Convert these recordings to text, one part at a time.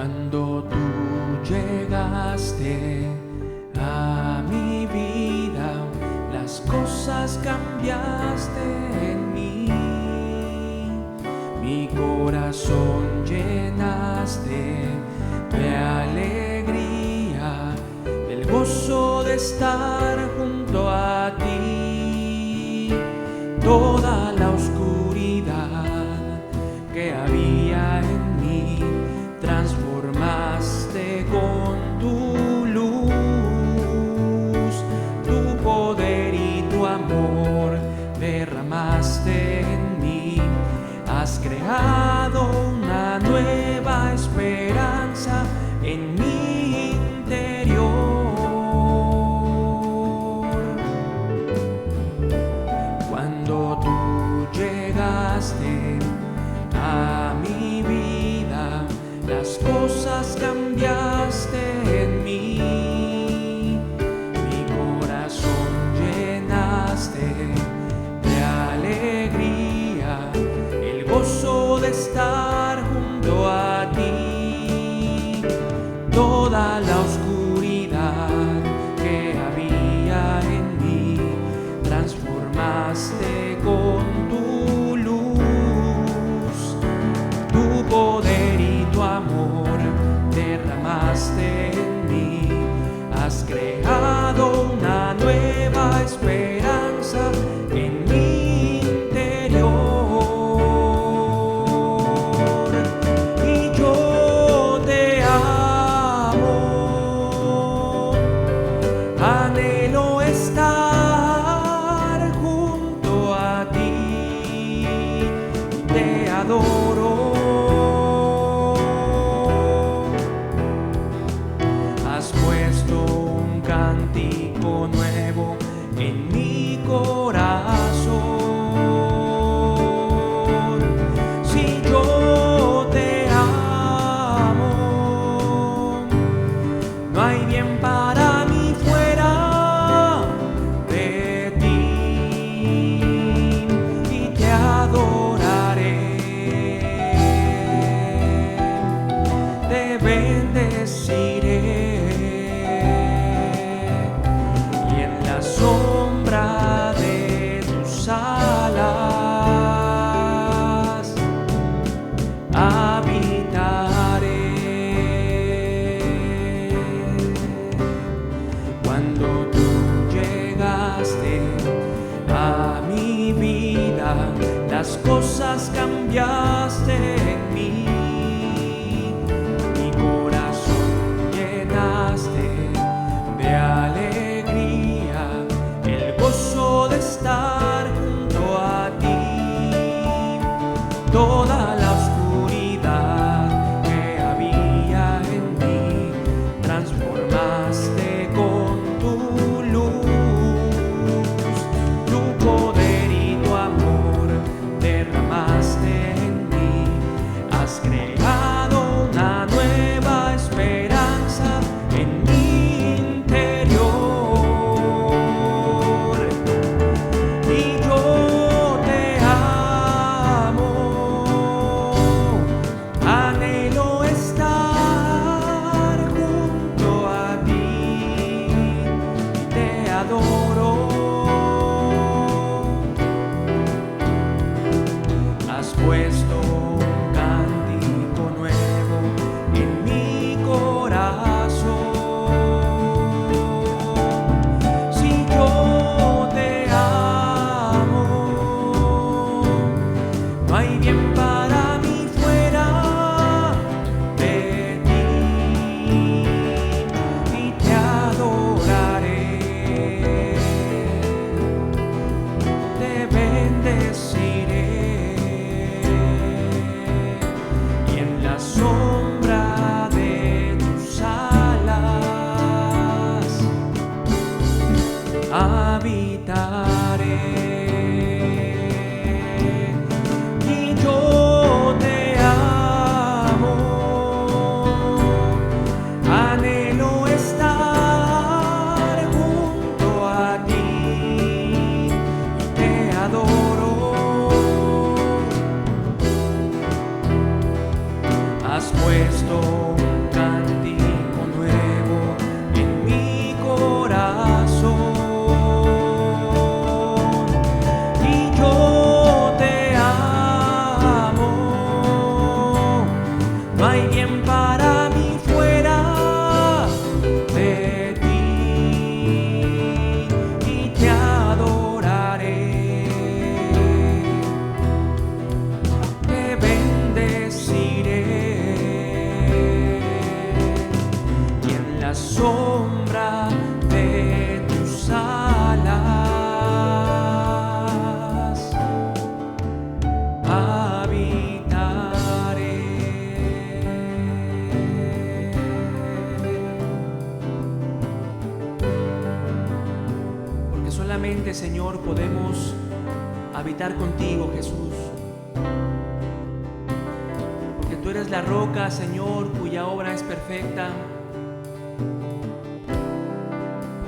Cuando tú llegaste a mi vida, las cosas cambiaste en mí. Mi corazón llenaste de alegría, del gozo de estar junto a ti. Toda la oscuridad que había en mí transformaste con tu luz. Tu poder y tu amor derramaste en mí. Has creado una nueva esperanza en mi interior. Cuando tú llegaste a mi vida, las cosas cambiaste en mí. Mi corazón llenaste de alegría, el gozo de estar junto a ti. Toda la oscuridad que había en mí transformaste con tu luz. Tu poder y tu amor derramaste en mí. Has creado una nueva esperanza en mi interior. Y yo te amo, anhelo estar junto a ti, te adoro. Has puesto un cántico nuevo en mi corazón. Si yo te amo, no hay bien para mí fuera de ti, y te adoraré, te bendeciré. Sombra de tus alas habitaré. Cuando tú llegaste a mi vida, las cosas cambiaste en mí. Mi corazón llenaste de alegría, gozo de estar junto a ti. Toda la oscuridad que había en mí transformaste con tu luz. Tu poder y tu amor derramaste en mí. Has creado una nueva esperanza en mi interior. Has puesto un cántico nuevo en mi corazón. Si yo te amo, no hay bien para mí fuera de ti, y te adoraré, te bendeciré. Sombra de tus alas habitaré. Y yo te amo, anhelo estar junto a ti, te adoro. Has puesto No hay bien para mí fuera de ti y te adoraré, te bendeciré y en la sombra de tus alas habitaré. Porque solamente, Señor, podemos habitar contigo, Jesús. Porque tú eres la roca, Señor, cuya obra es perfecta.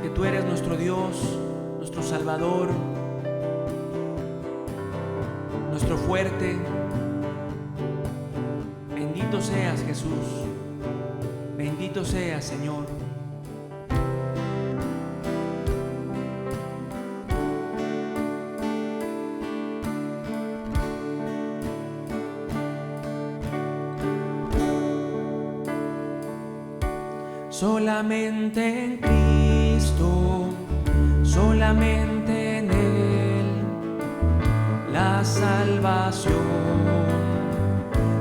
Que tú eres nuestro Dios, nuestro Salvador, nuestro fuerte. Bendito seas, Jesús. Bendito seas, Señor. Solamente en Cristo, solamente en Él, la salvación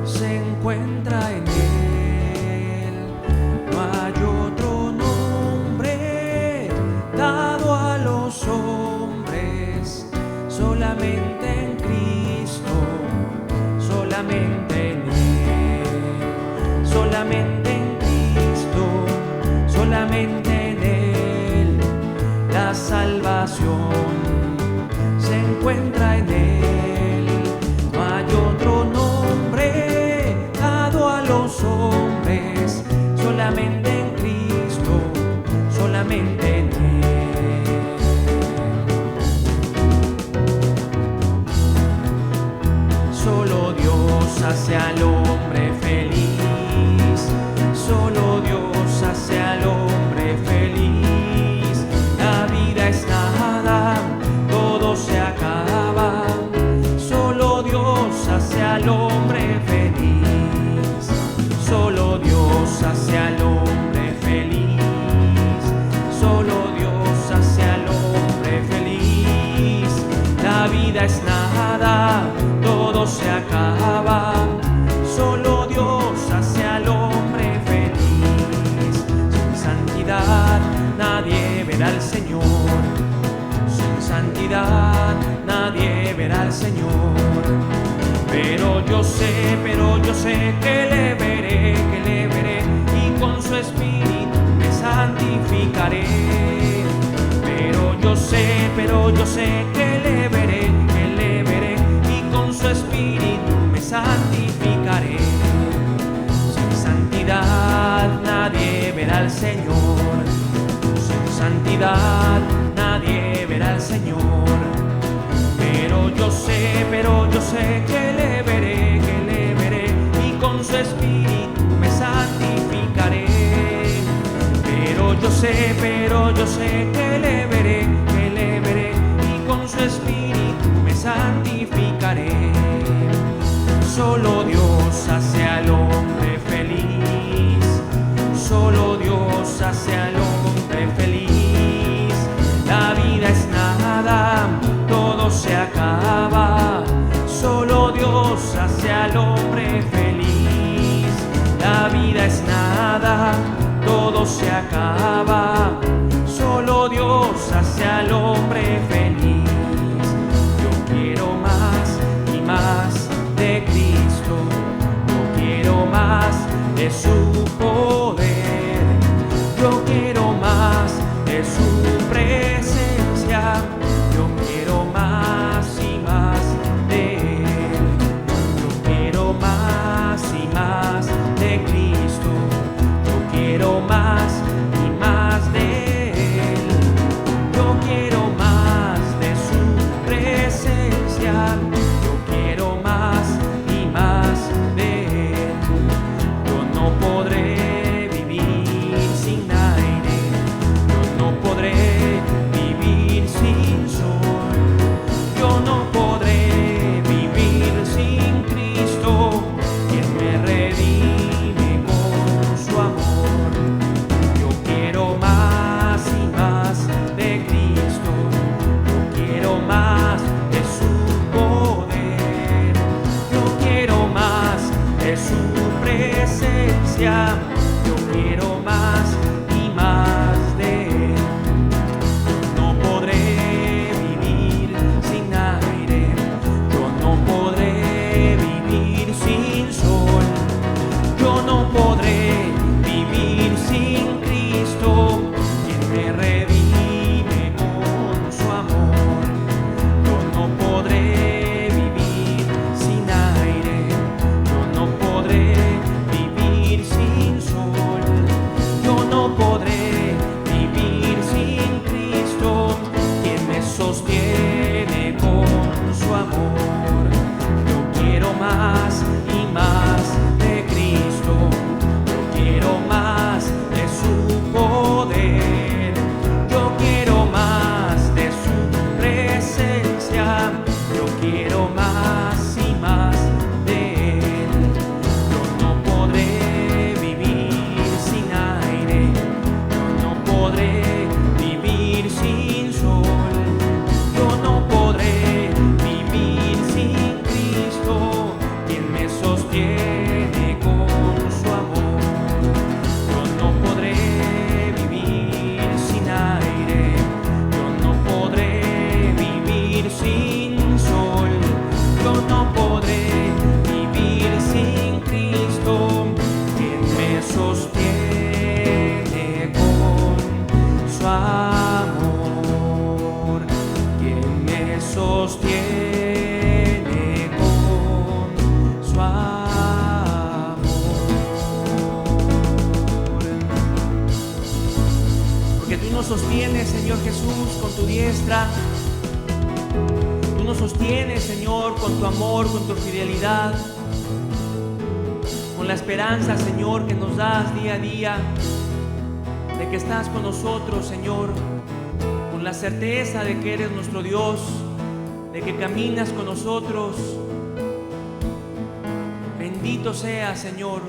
se encuentra en Él. No hay otro nombre dado a los hombres, solamente en Cristo, solamente en Él, solamente en Cristo, solamente en Él, la salvación se encuentra en Él. No hay otro nombre dado a los hombres, solamente en Cristo, solamente en Él. Solo Dios hace al hombre feliz, solo Dios hace al hombre feliz. La vida es nada, todo se acaba, solo Dios hace al hombre feliz, solo Dios hace al hombre feliz, solo Dios hace al hombre feliz. La vida es nada, todo se acaba, solo Dios hace al hombre feliz. Sin santidad nadie verá al Señor, sin santidad nadie verá al Señor. Pero yo sé que le veré, y con su espíritu me santificaré. Pero yo sé que le veré, y con su espíritu me santificaré. Sin santidad nadie verá al Señor, sin santidad nadie verá al Señor. Pero yo sé que le veré, y con su espíritu me santificaré. Pero yo sé que le veré, y con su espíritu me santificaré. Solo Dios hace al hombre feliz, solo Dios hace al hombre feliz. La vida es nada, todo se acaba, solo Dios hace al hombre feliz. La vida es nada, todo se acaba, solo Dios hace al hombre feliz. Yo quiero más y más de Cristo, yo quiero más de su poder, yo quiero más de su presencia, yo quiero más y más de Él. Yo quiero más y más de Cristo, yo quiero más y más de Él. Yo quiero más de su presencia, yo quiero más y más de Él. Yo no podré vivir sin aire, yo no podré vivir presencia. Yo quiero más y más de Él. No podré vivir sin aire, yo no podré vivir sin sol, yo no podré vivir sin Cristo, quien me redime con su amor. Yo no podré vivir sin aire, yo no podré vivir sin sol, yo no podré vivir sin Cristo, quien me sostiene con su amor. Yo quiero más y más de Cristo, yo quiero más de su poder, yo quiero más de su presencia, yo quiero más y más de Él. Yo no podré vivir sin aire, yo no podré vivir sin sol, yo no podré vivir sin Cristo, quien me sostiene con su amor. Yo no podré vivir sin aire, yo no podré vivir sin sol, yo no podré vivir sin Cristo, quien me sostiene con su amor, quien me sostiene con su amor. Porque tú nos sostienes, Señor Jesús, con tu diestra. Tú nos sostienes, Señor, con tu amor, con tu fidelidad, con la esperanza, Señor, que nos das día a día de que estás con nosotros, Señor, con la certeza de que eres nuestro Dios, de que caminas con nosotros. Bendito sea, Señor.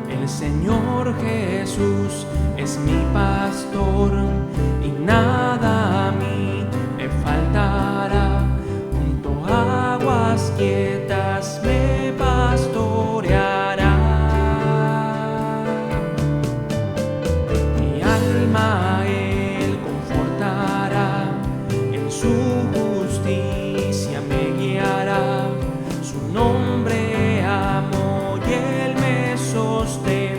El Señor Jesús es mi pastor y nada a mí me faltará. Junto a aguas quietas me pastoreará. Mi alma Él confortará, en su justicia me guiará. Su nombre amo y Él me sostendrá.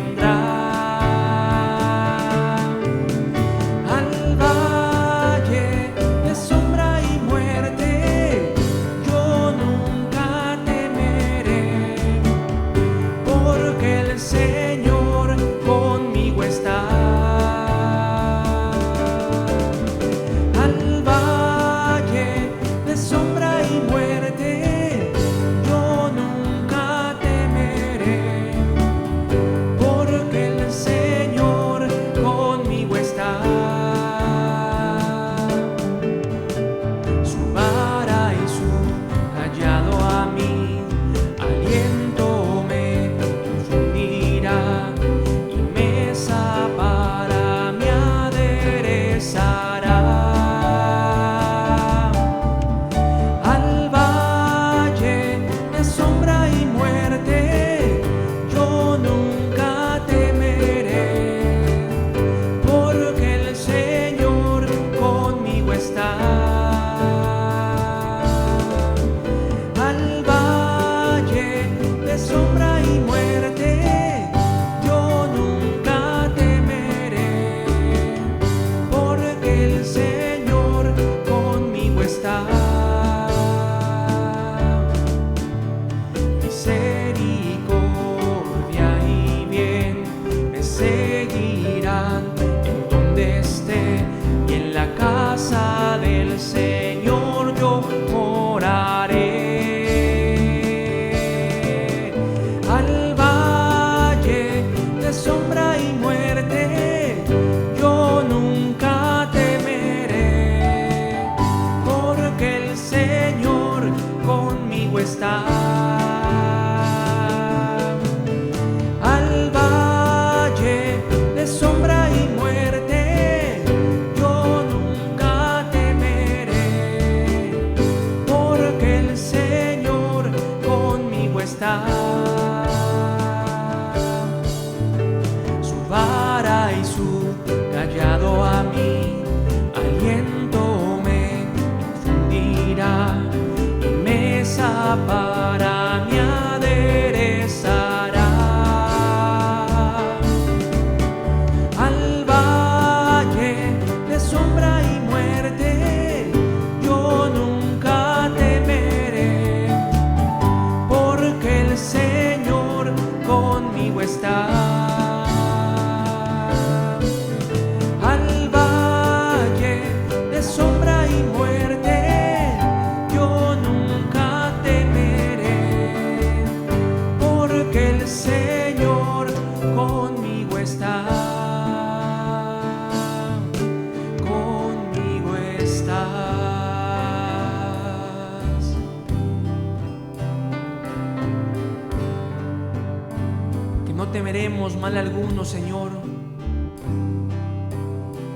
temeremos mal alguno, Señor.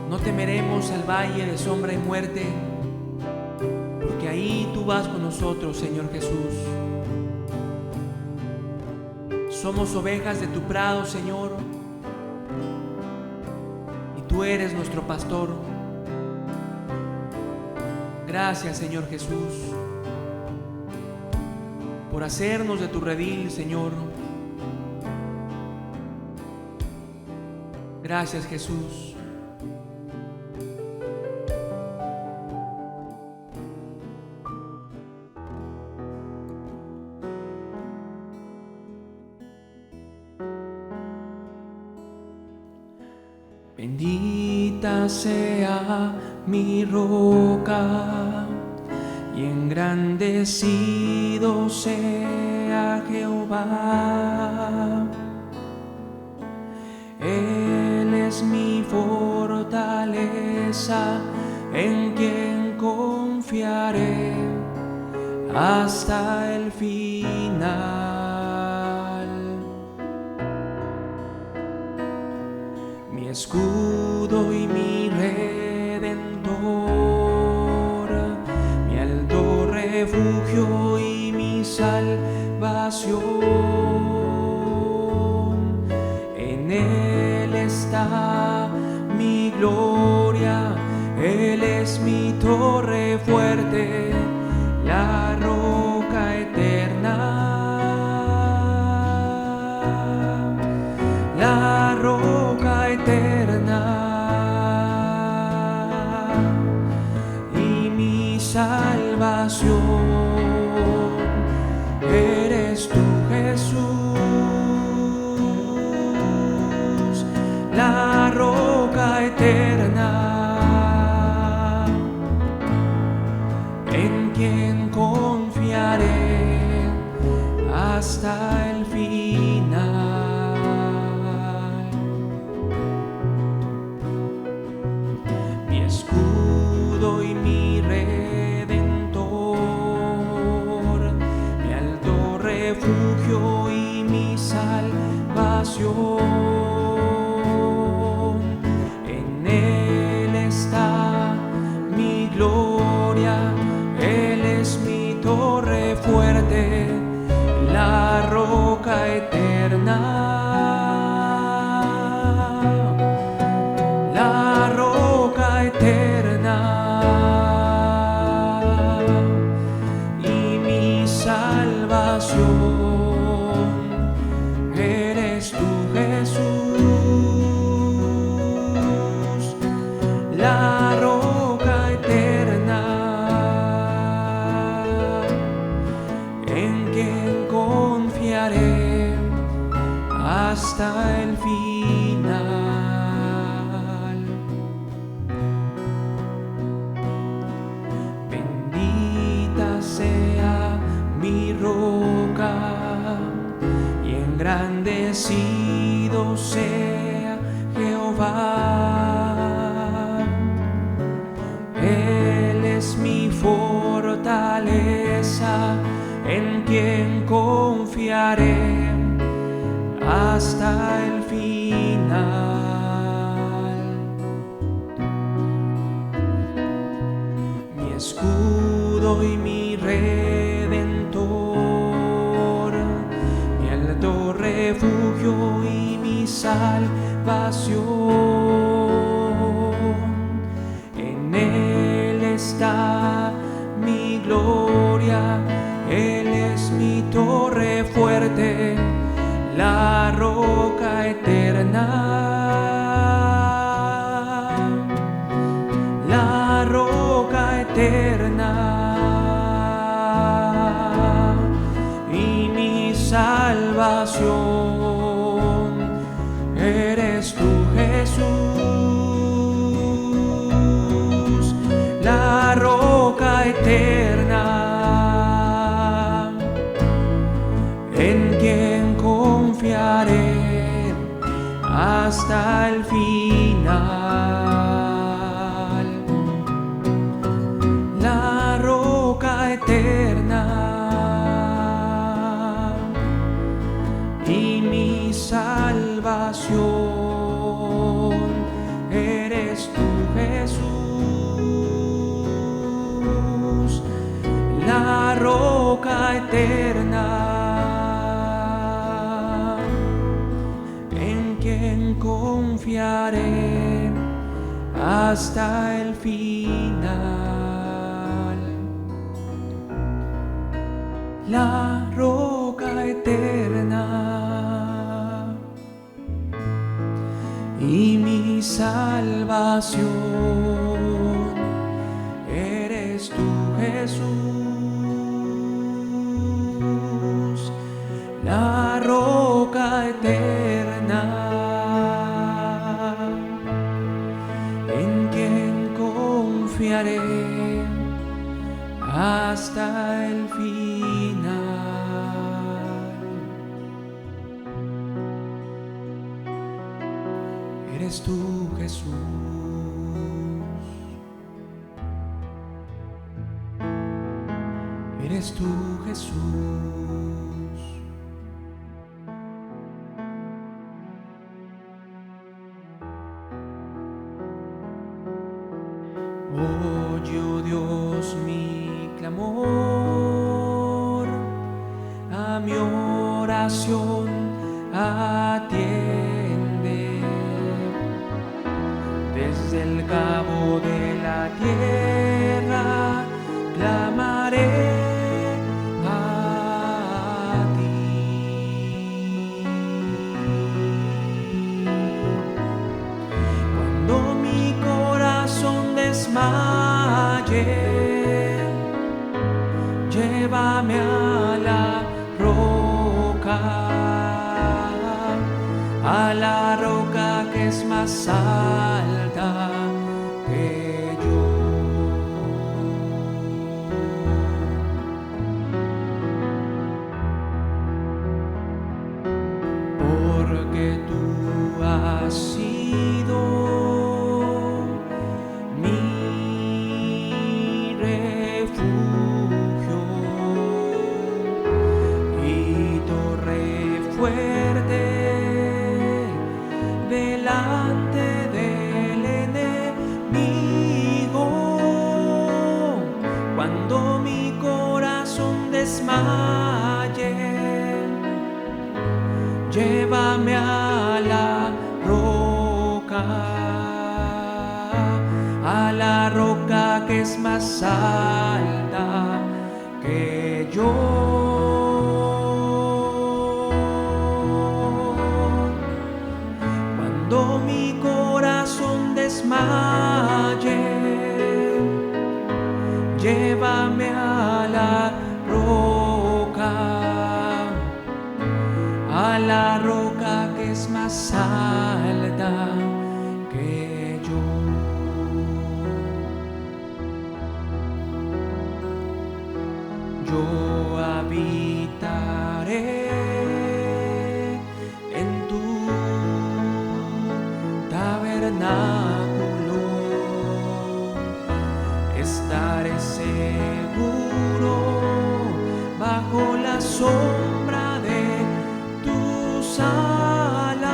No temeremos al valle de sombra y muerte, porque ahí tú vas con nosotros, Señor Jesús. Somos ovejas de tu prado, Señor, y tú eres nuestro pastor. Gracias, Señor Jesús, por hacernos de tu redil, Señor. Gracias, Jesús. Bendita sea mi roca y engrandecido sea Jehová. Él es mi fortaleza, en quien confiaré hasta el final. Mi escudo y mi redentor, mi alto refugio y mi salvación. En Él está mi gloria, Él es mi torre fuerte, la roca eterna. La roca eterna y mi salvación, eres tú, Jesús. La roca eterna, en quien confiaré hasta el final. Escudo y mi redentor, mi alto refugio y mi salvación. En Él está mi gloria, Él es mi torre fuerte, la roca eterna. Eterna y mi salvación, eres tú, Jesús. La roca eterna, en quien confiaré hasta el final. Sea mi roca y engrandecido sea Jehová. Él es mi fortaleza, en quien confiaré hasta el final. Mi escudo y mi redentor, mi alto refugio y mi salvación. En Él está mi gloria, Él es mi torre fuerte, la roca eterna. La roca eterna y mi salvación, eres tú, Jesús. La roca eterna, en quien confiaré hasta el final. La roca eterna y mi salvación, eres tú, Jesús, la roca eterna, en quien confiaré hasta el final. La roca eterna y mi salvación, eres tú, Jesús, la roca eterna, en quien confiaré hasta el final. Eres tú, Jesús. Eres tú, Jesús. Oye, oh Dios, mi clamor, a mi oración atiende. Desde el cabo de la tierra clamaré a ti. Cuando mi corazón desmaye, llévame a la roca que es más alta que yo. Porque tú has sido mi refugio y torre fuerte delante del enemigo. Cuando mi corazón desmaye, llévame a la roca que es más alta que yo. Cuando mi corazón desmaye, llévame a la roca que es más alta que yo. Yo habitaré en tu tabernáculo, estaré seguro bajo la sombra de tus alas.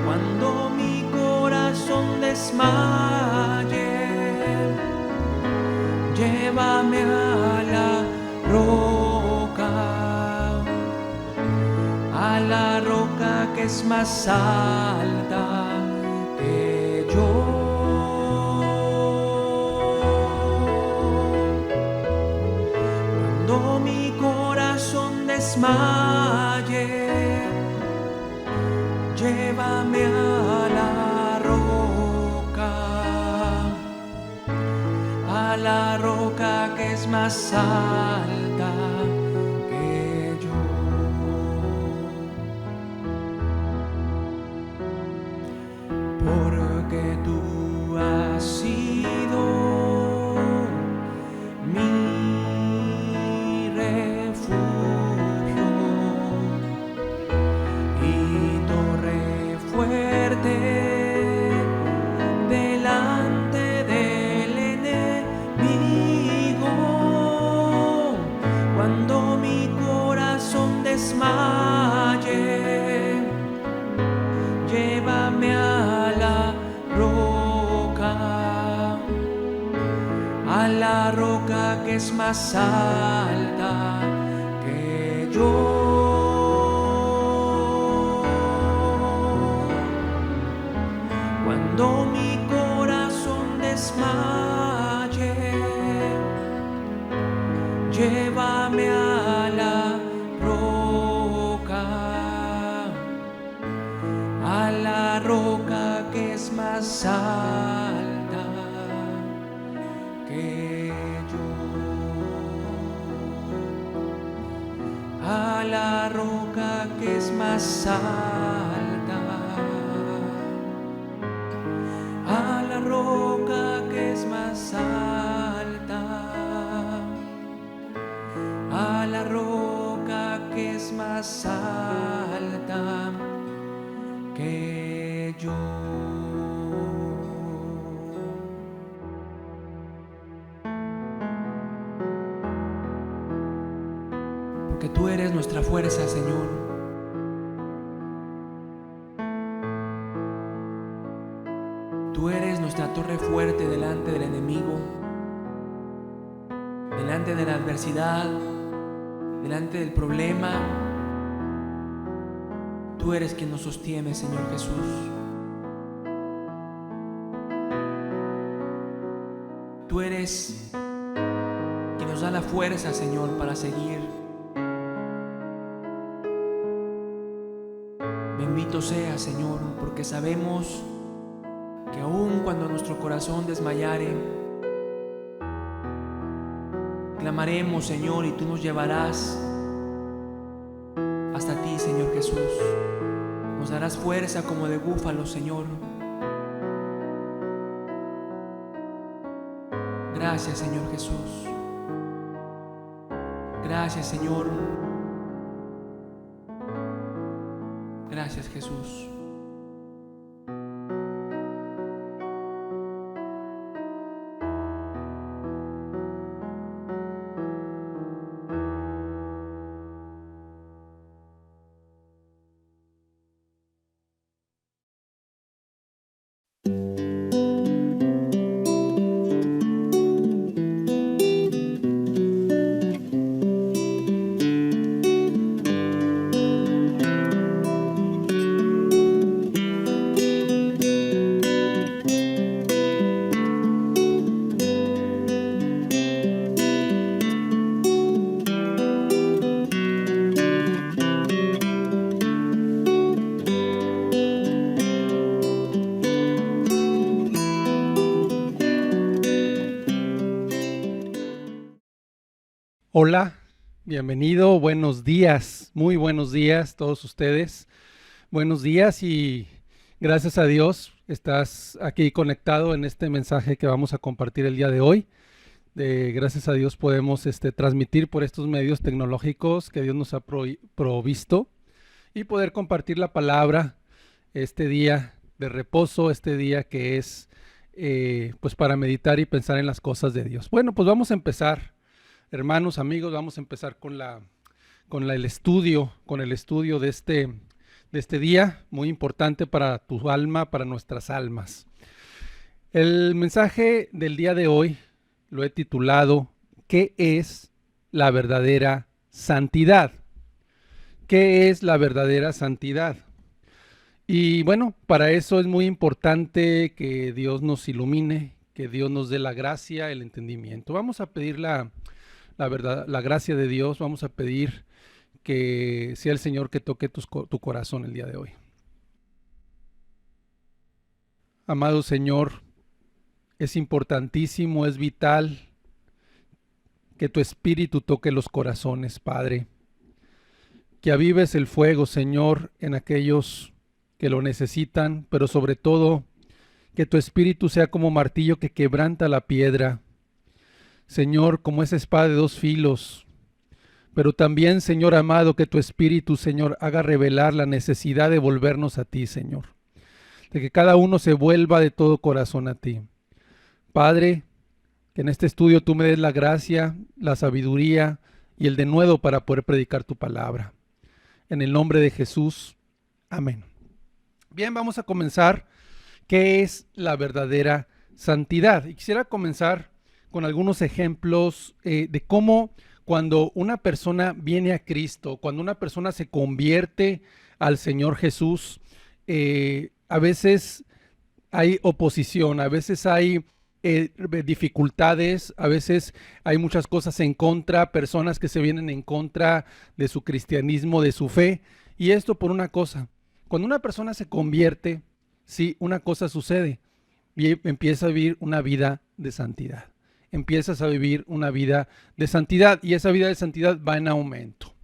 Cuando mi corazón desmaye, llévame a la roca que es más alta que yo. Cuando mi corazón desmaye, llévame a la roca que es más alta que yo. Porque tú has sido mi refugio y torre fuerte delante del enemigo. Cuando mi corazón desmaye, llévame a la roca que es más alta que yo. Cuando mi corazón desmaye, llévame a la roca que es más alta que yo, a la roca que es más alta, a la roca que es más alta, a la roca que es más alta que yo. Porque tú eres nuestra fuerza, Señor. Tú eres nuestra torre fuerte delante del enemigo, delante de la adversidad, delante del problema. Tú eres quien nos sostiene, Señor Jesús. Tú eres quien nos da la fuerza, Señor, para seguir. Bendito sea, Señor, porque sabemos que aun cuando nuestro corazón desmayare, clamaremos, Señor, y tú nos llevarás hasta ti, Señor Jesús. Nos darás fuerza como de búfalo, Señor. Gracias, Señor Jesús. Gracias, Señor. Gracias, Jesús. Hola, bienvenido, buenos días, muy buenos días todos ustedes. Buenos días y gracias a Dios estás aquí conectado en este mensaje que vamos a compartir el día de hoy. Gracias a Dios podemos transmitir por estos medios tecnológicos que Dios nos ha provisto y poder compartir la palabra este día de reposo, este día que es pues para meditar y pensar en las cosas de Dios. Bueno, pues vamos a empezar. Hermanos, amigos, vamos a empezar con el estudio de este día, muy importante para tu alma, para nuestras almas. El mensaje del día de hoy lo he titulado ¿Qué es la verdadera santidad? ¿Qué es la verdadera santidad? Y bueno, para eso es muy importante que Dios nos ilumine, que Dios nos dé la gracia, el entendimiento. Vamos a pedir la gracia de Dios, vamos a pedir que sea el Señor que toque tu corazón el día de hoy. Amado Señor, es importantísimo, es vital que tu Espíritu toque los corazones, Padre. Que avives el fuego, Señor, en aquellos que lo necesitan, pero sobre todo que tu Espíritu sea como martillo que quebranta la piedra. Señor, como esa espada de dos filos, pero también, Señor amado, que tu Espíritu, Señor, haga revelar la necesidad de volvernos a ti, Señor, de que cada uno se vuelva de todo corazón a ti. Padre, que en este estudio tú me des la gracia, la sabiduría y el denuedo para poder predicar tu palabra. En el nombre de Jesús, amén. Bien, vamos a comenzar. ¿Qué es la verdadera santidad? Y quisiera comenzar con algunos ejemplos de cómo cuando una persona viene a Cristo, cuando una persona se convierte al Señor Jesús, a veces hay oposición, a veces hay dificultades, a veces hay muchas cosas en contra, personas que se vienen en contra de su cristianismo, de su fe. Y esto por una cosa, cuando una persona se convierte, sí, una cosa sucede y empieza a vivir una vida de santidad. Empiezas a vivir una vida de santidad y esa vida de santidad va en aumento.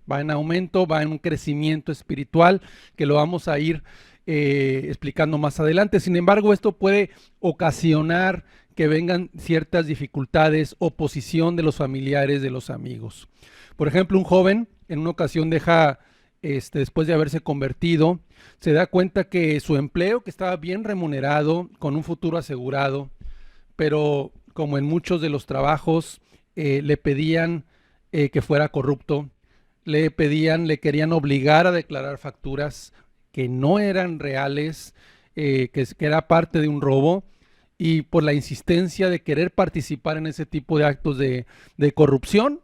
Va en aumento, va en un crecimiento espiritual que lo vamos a ir explicando más adelante. Sin embargo, esto puede ocasionar que vengan ciertas dificultades, oposición de los familiares, de los amigos. Por ejemplo, un joven en una ocasión deja, después de haberse convertido, se da cuenta que su empleo, que estaba bien remunerado, con un futuro asegurado, pero como en muchos de los trabajos, le pedían que fuera corrupto, le querían obligar a declarar facturas que no eran reales, que era parte de un robo, y por la insistencia de querer participar en ese tipo de actos de corrupción,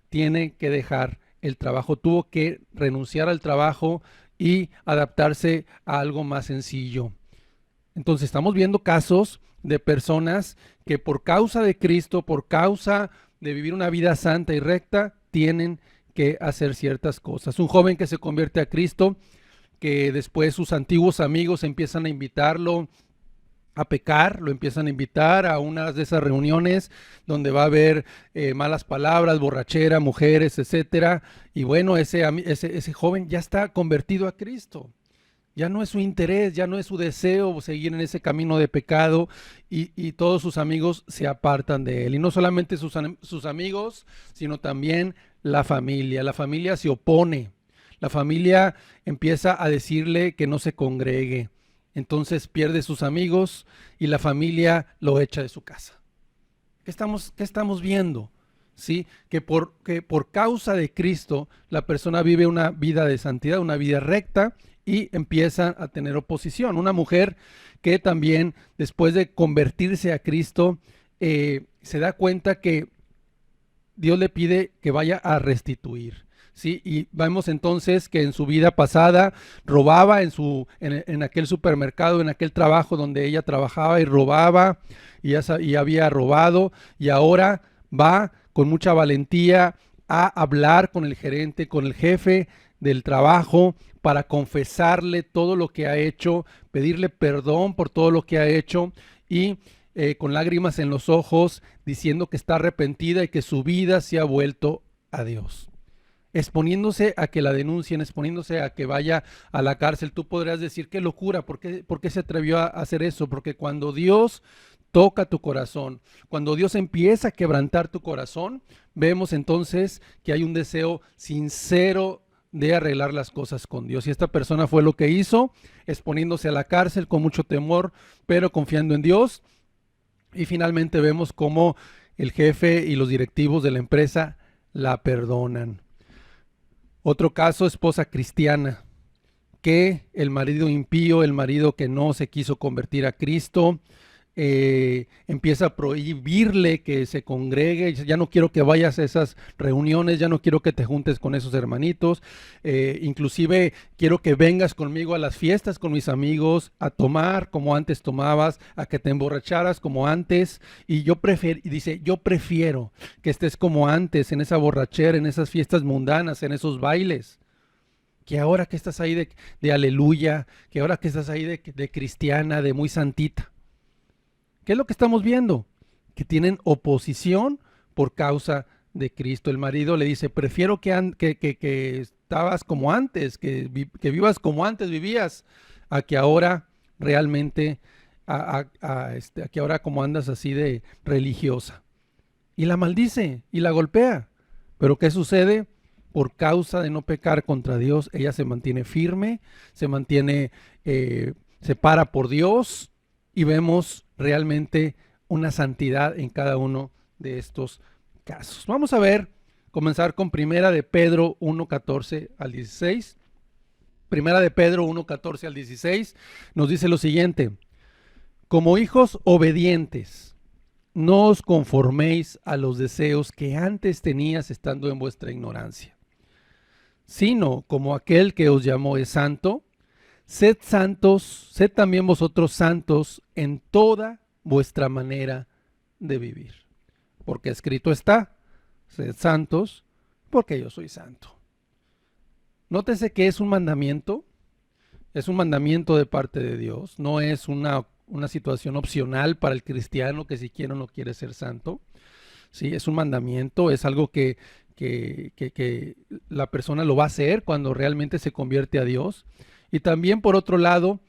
tiene que dejar el trabajo, tuvo que renunciar al trabajo y adaptarse a algo más sencillo. Entonces estamos viendo casos de personas que por causa de Cristo, por causa de vivir una vida santa y recta, tienen que hacer ciertas cosas. Un joven que se convierte a Cristo, que después sus antiguos amigos empiezan a invitarlo a pecar, lo empiezan a invitar a una de esas reuniones donde va a haber malas palabras, borrachera, mujeres, etcétera. Y bueno, ese joven ya está convertido a Cristo. Ya no es su interés, ya no es su deseo seguir en ese camino de pecado y todos sus amigos se apartan de él. Y no solamente sus amigos, sino también la familia. La familia se opone. La familia empieza a decirle que no se congregue. Entonces pierde sus amigos y la familia lo echa de su casa. ¿Qué estamos viendo? ¿Sí? Que por causa de Cristo la persona vive una vida de santidad, una vida recta, y empieza a tener oposición. Una mujer que también después de convertirse a Cristo se da cuenta que Dios le pide que vaya a restituir. ¿Sí? Y vemos entonces que en su vida pasada robaba en aquel supermercado, en aquel trabajo donde ella trabajaba y robaba y había robado, y ahora va con mucha valentía a hablar con el gerente, con el jefe del trabajo, para confesarle todo lo que ha hecho, pedirle perdón por todo lo que ha hecho y con lágrimas en los ojos diciendo que está arrepentida y que su vida se ha vuelto a Dios. Exponiéndose a que la denuncien, exponiéndose a que vaya a la cárcel. Tú podrías decir, qué locura, ¿por qué se atrevió a hacer eso? Porque cuando Dios toca tu corazón, cuando Dios empieza a quebrantar tu corazón, vemos entonces que hay un deseo sincero de arreglar las cosas con Dios. Y esta persona fue lo que hizo, exponiéndose a la cárcel con mucho temor, pero confiando en Dios. Y finalmente vemos cómo el jefe y los directivos de la empresa la perdonan. Otro caso, esposa cristiana, que el marido impío, el marido que no se quiso convertir a Cristo, empieza a prohibirle que se congregue. Dice, ya no quiero que vayas a esas reuniones, ya no quiero que te juntes con esos hermanitos, inclusive quiero que vengas conmigo a las fiestas con mis amigos, a tomar como antes tomabas, a que te emborracharas como antes, y dice, yo prefiero que estés como antes, en esa borrachera, en esas fiestas mundanas, en esos bailes, que ahora que estás ahí de aleluya, que ahora que estás ahí de cristiana, de muy santita. ¿Qué es lo que estamos viendo? Que tienen oposición por causa de Cristo. El marido le dice, prefiero que estabas como antes, que vivas como antes vivías, a que ahora realmente, a que ahora como andas así de religiosa. Y la maldice y la golpea. ¿Pero qué sucede? Por causa de no pecar contra Dios, ella se mantiene firme, se para por Dios, y vemos realmente una santidad en cada uno de estos casos. Vamos a comenzar con Primera de Pedro 1:14 al 16. Primera de Pedro 1:14 al 16 nos dice lo siguiente: como hijos obedientes, no os conforméis a los deseos que antes tenías estando en vuestra ignorancia, sino como aquel que os llamó es santo, sed santos, sed también vosotros santos en toda vuestra manera de vivir. Porque escrito está, sed santos, porque yo soy santo. Nótese que es un mandamiento de parte de Dios, no es una situación opcional para el cristiano que si quiere o no quiere ser santo. Sí, es un mandamiento, es algo que la persona lo va a hacer cuando realmente se convierte a Dios. Y también, por otro lado,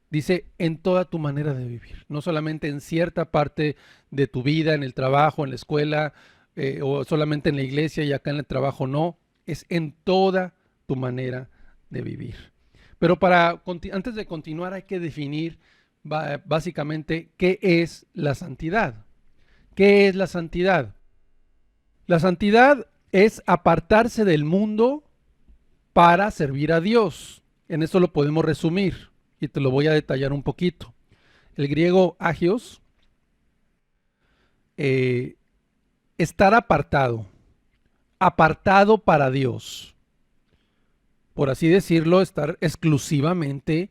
dice en toda tu manera de vivir, no solamente en cierta parte de tu vida, en el trabajo, en la escuela, o solamente en la iglesia y acá en el trabajo, no, es en toda tu manera de vivir. Pero antes de continuar hay que definir básicamente qué es la santidad. ¿Qué es la santidad? La santidad es apartarse del mundo para servir a Dios. En eso lo podemos resumir y te lo voy a detallar un poquito. El griego agios, estar apartado para Dios. Por así decirlo, estar exclusivamente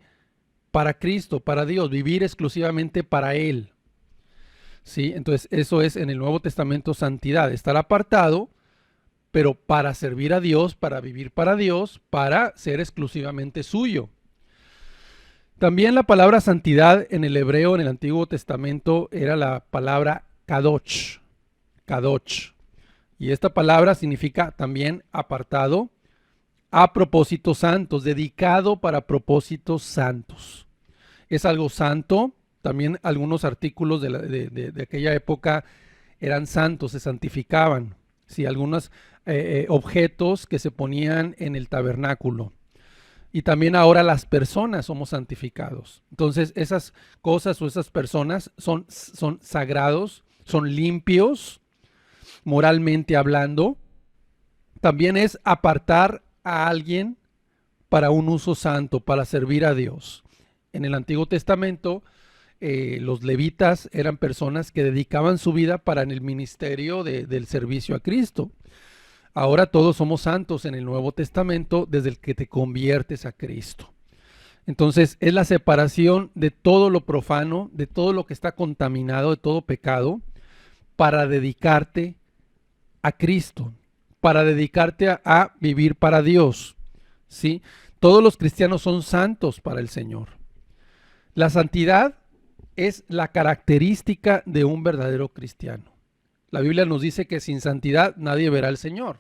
para Cristo, para Dios, vivir exclusivamente para Él. ¿Sí? Entonces eso es en el Nuevo Testamento santidad, estar apartado, pero para servir a Dios, para vivir para Dios, para ser exclusivamente suyo. También la palabra santidad en el hebreo, en el Antiguo Testamento, era la palabra kadosh, kadosh. Y esta palabra significa también apartado, a propósitos santos, dedicado para propósitos santos. Es algo santo. También algunos artículos de aquella época eran santos, se santificaban. Sí, algunos objetos que se ponían en el tabernáculo. Y también ahora las personas somos santificados. Entonces esas cosas o esas personas son sagrados, son limpios, moralmente hablando. También es apartar a alguien para un uso santo, para servir a Dios. En el Antiguo Testamento, los levitas eran personas que dedicaban su vida para el ministerio del servicio a Cristo. Ahora todos somos santos en el Nuevo Testamento desde el que te conviertes a Cristo. Entonces es la separación de todo lo profano, de todo lo que está contaminado, de todo pecado, para dedicarte a Cristo, para dedicarte a vivir para Dios. ¿Sí? Todos los cristianos son santos para el Señor. La santidad es la característica de un verdadero cristiano. La Biblia nos dice que sin santidad nadie verá al Señor.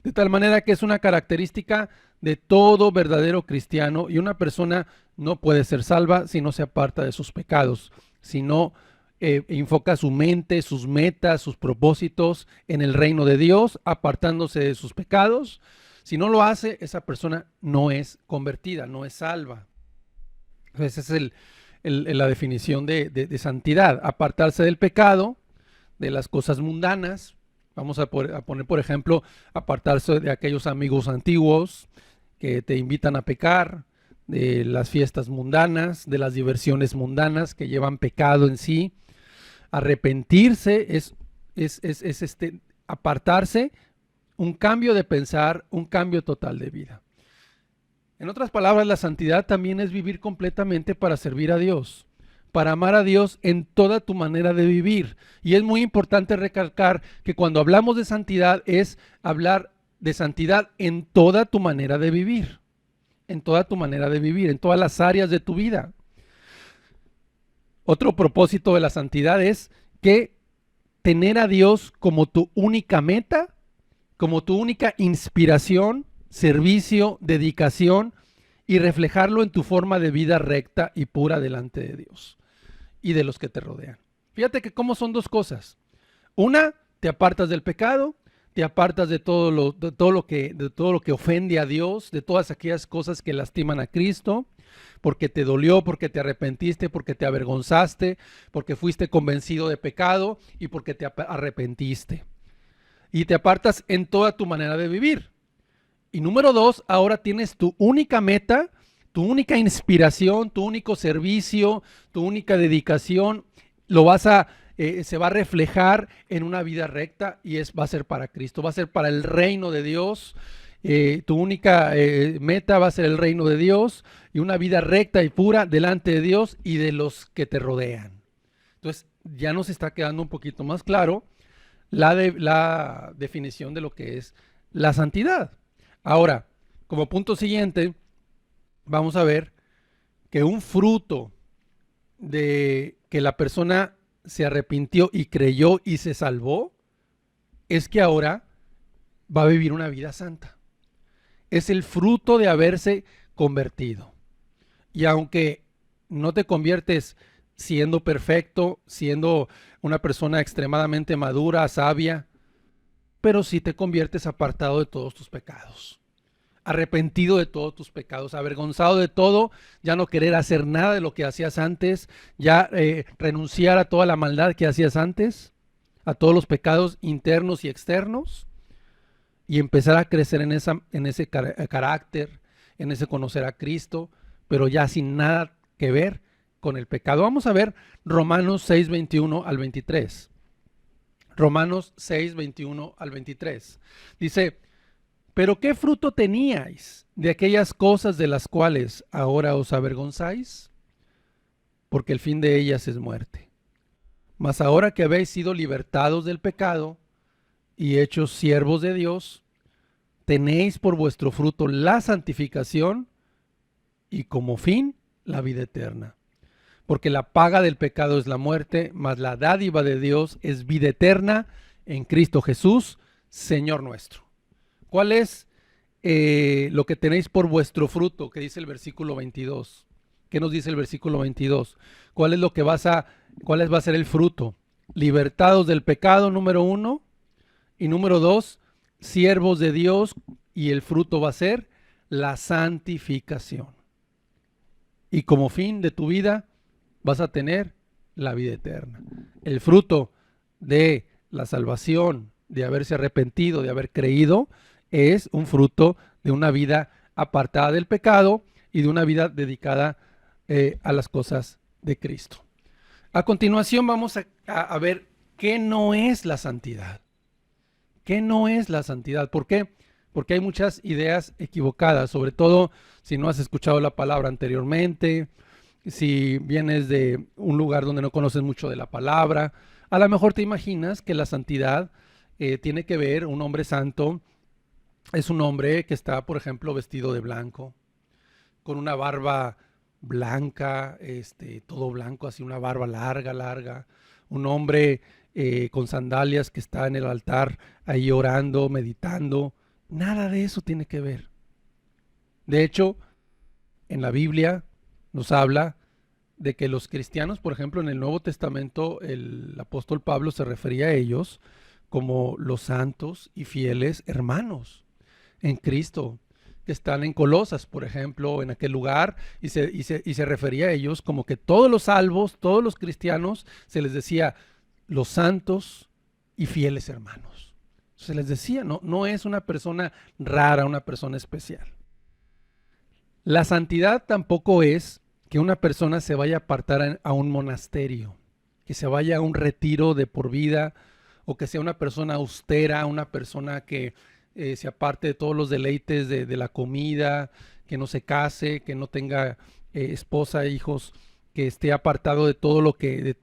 De tal manera que es una característica de todo verdadero cristiano, y una persona no puede ser salva si no se aparta de sus pecados, si no enfoca su mente, sus metas, sus propósitos en el reino de Dios, apartándose de sus pecados. Si no lo hace, esa persona no es convertida, no es salva. Esa es la definición de santidad: apartarse del pecado, de las cosas mundanas. Vamos a poner, por ejemplo, apartarse de aquellos amigos antiguos que te invitan a pecar, de las fiestas mundanas, de las diversiones mundanas que llevan pecado en sí. Arrepentirse es apartarse, un cambio de pensar, un cambio total de vida. En otras palabras, la santidad también es vivir completamente para servir a Dios, para amar a Dios en toda tu manera de vivir. Y es muy importante recalcar que cuando hablamos de santidad es hablar de santidad en toda tu manera de vivir, en toda tu manera de vivir, en todas las áreas de tu vida. Otro propósito de la santidad es que tener a Dios como tu única meta, como tu única inspiración, servicio, dedicación, y reflejarlo en tu forma de vida recta y pura delante de Dios y de los que te rodean. Fíjate que cómo son dos cosas. Una, te apartas del pecado, te apartas de todo lo que ofende a Dios, de todas aquellas cosas que lastiman a Cristo, porque te dolió, porque te arrepentiste, porque te avergonzaste, porque fuiste convencido de pecado y porque te arrepentiste. Y te apartas en toda tu manera de vivir. Y número dos, ahora tienes tu única meta, tu única inspiración, tu único servicio, tu única dedicación. Lo vas a se va a reflejar en una vida recta y va a ser para Cristo, va a ser para el reino de Dios. Tu única meta va a ser el reino de Dios y una vida recta y pura delante de Dios y de los que te rodean. Entonces ya nos está quedando un poquito más claro la definición de lo que es la santidad. Ahora, como punto siguiente, vamos a ver que un fruto de que la persona se arrepintió y creyó y se salvó es que ahora va a vivir una vida santa. Es el fruto de haberse convertido. Y aunque no te conviertes siendo perfecto, siendo una persona extremadamente madura, sabia, pero sí te conviertes apartado de todos tus pecados, arrepentido de todos tus pecados, avergonzado de todo, ya no querer hacer nada de lo que hacías antes, ya renunciar a toda la maldad que hacías antes, a todos los pecados internos y externos, y empezar a crecer en ese carácter, en ese conocer a Cristo, pero ya sin nada que ver con el pecado. Vamos a ver Romanos 6, 21 al 23. Romanos 6, 21 al 23. Dice: ¿pero qué fruto teníais de aquellas cosas de las cuales ahora os avergonzáis? Porque el fin de ellas es muerte. Mas ahora que habéis sido libertados del pecado y hechos siervos de Dios, tenéis por vuestro fruto la santificación y como fin la vida eterna. Porque la paga del pecado es la muerte, mas la dádiva de Dios es vida eterna en Cristo Jesús, Señor nuestro. ¿Cuál es lo que tenéis por vuestro fruto? Que dice el versículo 22. ¿Qué nos dice el versículo 22? ¿Cuál es lo que va a ser el fruto? Libertados del pecado, número 1. Y número 2, siervos de Dios, y el fruto va a ser la santificación. Y como fin de tu vida vas a tener la vida eterna. El fruto de la salvación, de haberse arrepentido, de haber creído, es un fruto de una vida apartada del pecado y de una vida dedicada a las cosas de Cristo. A continuación vamos a ver qué no es la santidad. ¿Qué no es la santidad? ¿Por qué? Porque hay muchas ideas equivocadas, sobre todo si no has escuchado la palabra anteriormente, si vienes de un lugar donde no conoces mucho de la palabra. A lo mejor te imaginas que la santidad tiene que ver, un hombre santo es un hombre que está, por ejemplo, vestido de blanco, con una barba blanca, todo blanco, así una barba larga, un hombre con sandalias que está en el altar ahí orando, meditando. Nada de eso tiene que ver. De hecho, en la Biblia nos habla de que los cristianos, por ejemplo, en el Nuevo Testamento, el apóstol Pablo se refería a ellos como los santos y fieles hermanos en Cristo, que están en Colosas, por ejemplo, en aquel lugar, y se refería a ellos como que todos los salvos, todos los cristianos, se les decía los santos y fieles hermanos. Se les decía, no es una persona rara, una persona especial. La santidad tampoco es que una persona se vaya a apartar a un monasterio, que se vaya a un retiro de por vida, o que sea una persona austera, una persona que se aparte de todos los deleites de la comida, que no se case, que no tenga esposa, hijos, que esté apartado de de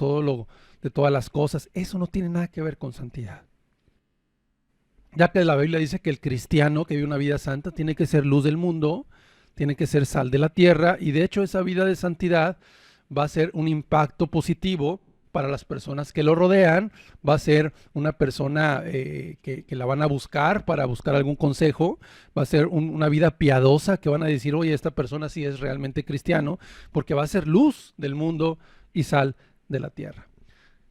todas las cosas. Eso no tiene nada que ver con santidad. Ya que la Biblia dice que el cristiano que vive una vida santa tiene que ser luz del mundo, tiene que ser sal de la tierra, y de hecho esa vida de santidad va a ser un impacto positivo para las personas que lo rodean. Va a ser una persona que la van a buscar para buscar algún consejo, va a ser una vida piadosa, que van a decir, oye, esta persona sí es realmente cristiano, porque va a ser luz del mundo y sal de la tierra.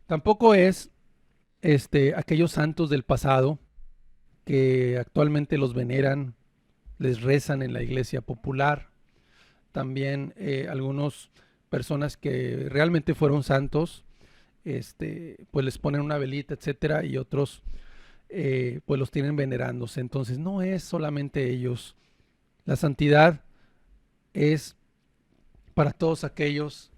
Tampoco es aquellos santos del pasado que actualmente los veneran, les rezan en la iglesia popular. También algunas personas que realmente fueron santos, pues les ponen una velita, etcétera, y otros pues los tienen venerándose. Entonces no es solamente ellos. La santidad es para todos aquellos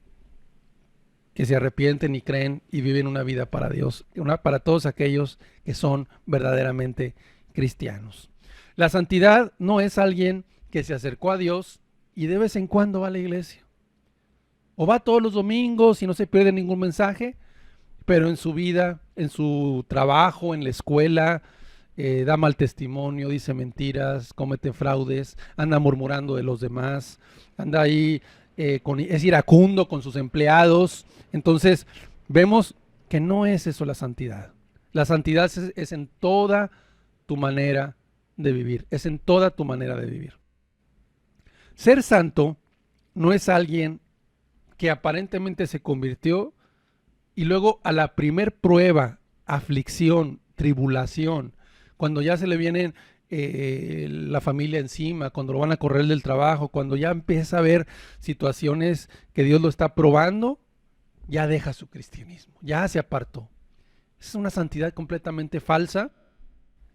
que se arrepienten y creen y viven una vida para Dios, para todos aquellos que son verdaderamente cristianos. La santidad no es alguien que se acercó a Dios y de vez en cuando va a la iglesia. O va todos los domingos y no se pierde ningún mensaje, pero en su vida, en su trabajo, en la escuela, da mal testimonio, dice mentiras, comete fraudes, anda murmurando de los demás, anda ahí, es iracundo con sus empleados. Entonces vemos que no es eso la santidad. La santidad es en toda tu manera de vivir, es en toda tu manera de vivir. Ser santo no es alguien que aparentemente se convirtió y luego a la primer prueba, aflicción, tribulación, cuando ya se le viene la familia encima, cuando lo van a correr del trabajo, cuando ya empieza a ver situaciones que Dios lo está probando, ya deja su cristianismo, ya se apartó. Es una santidad completamente falsa.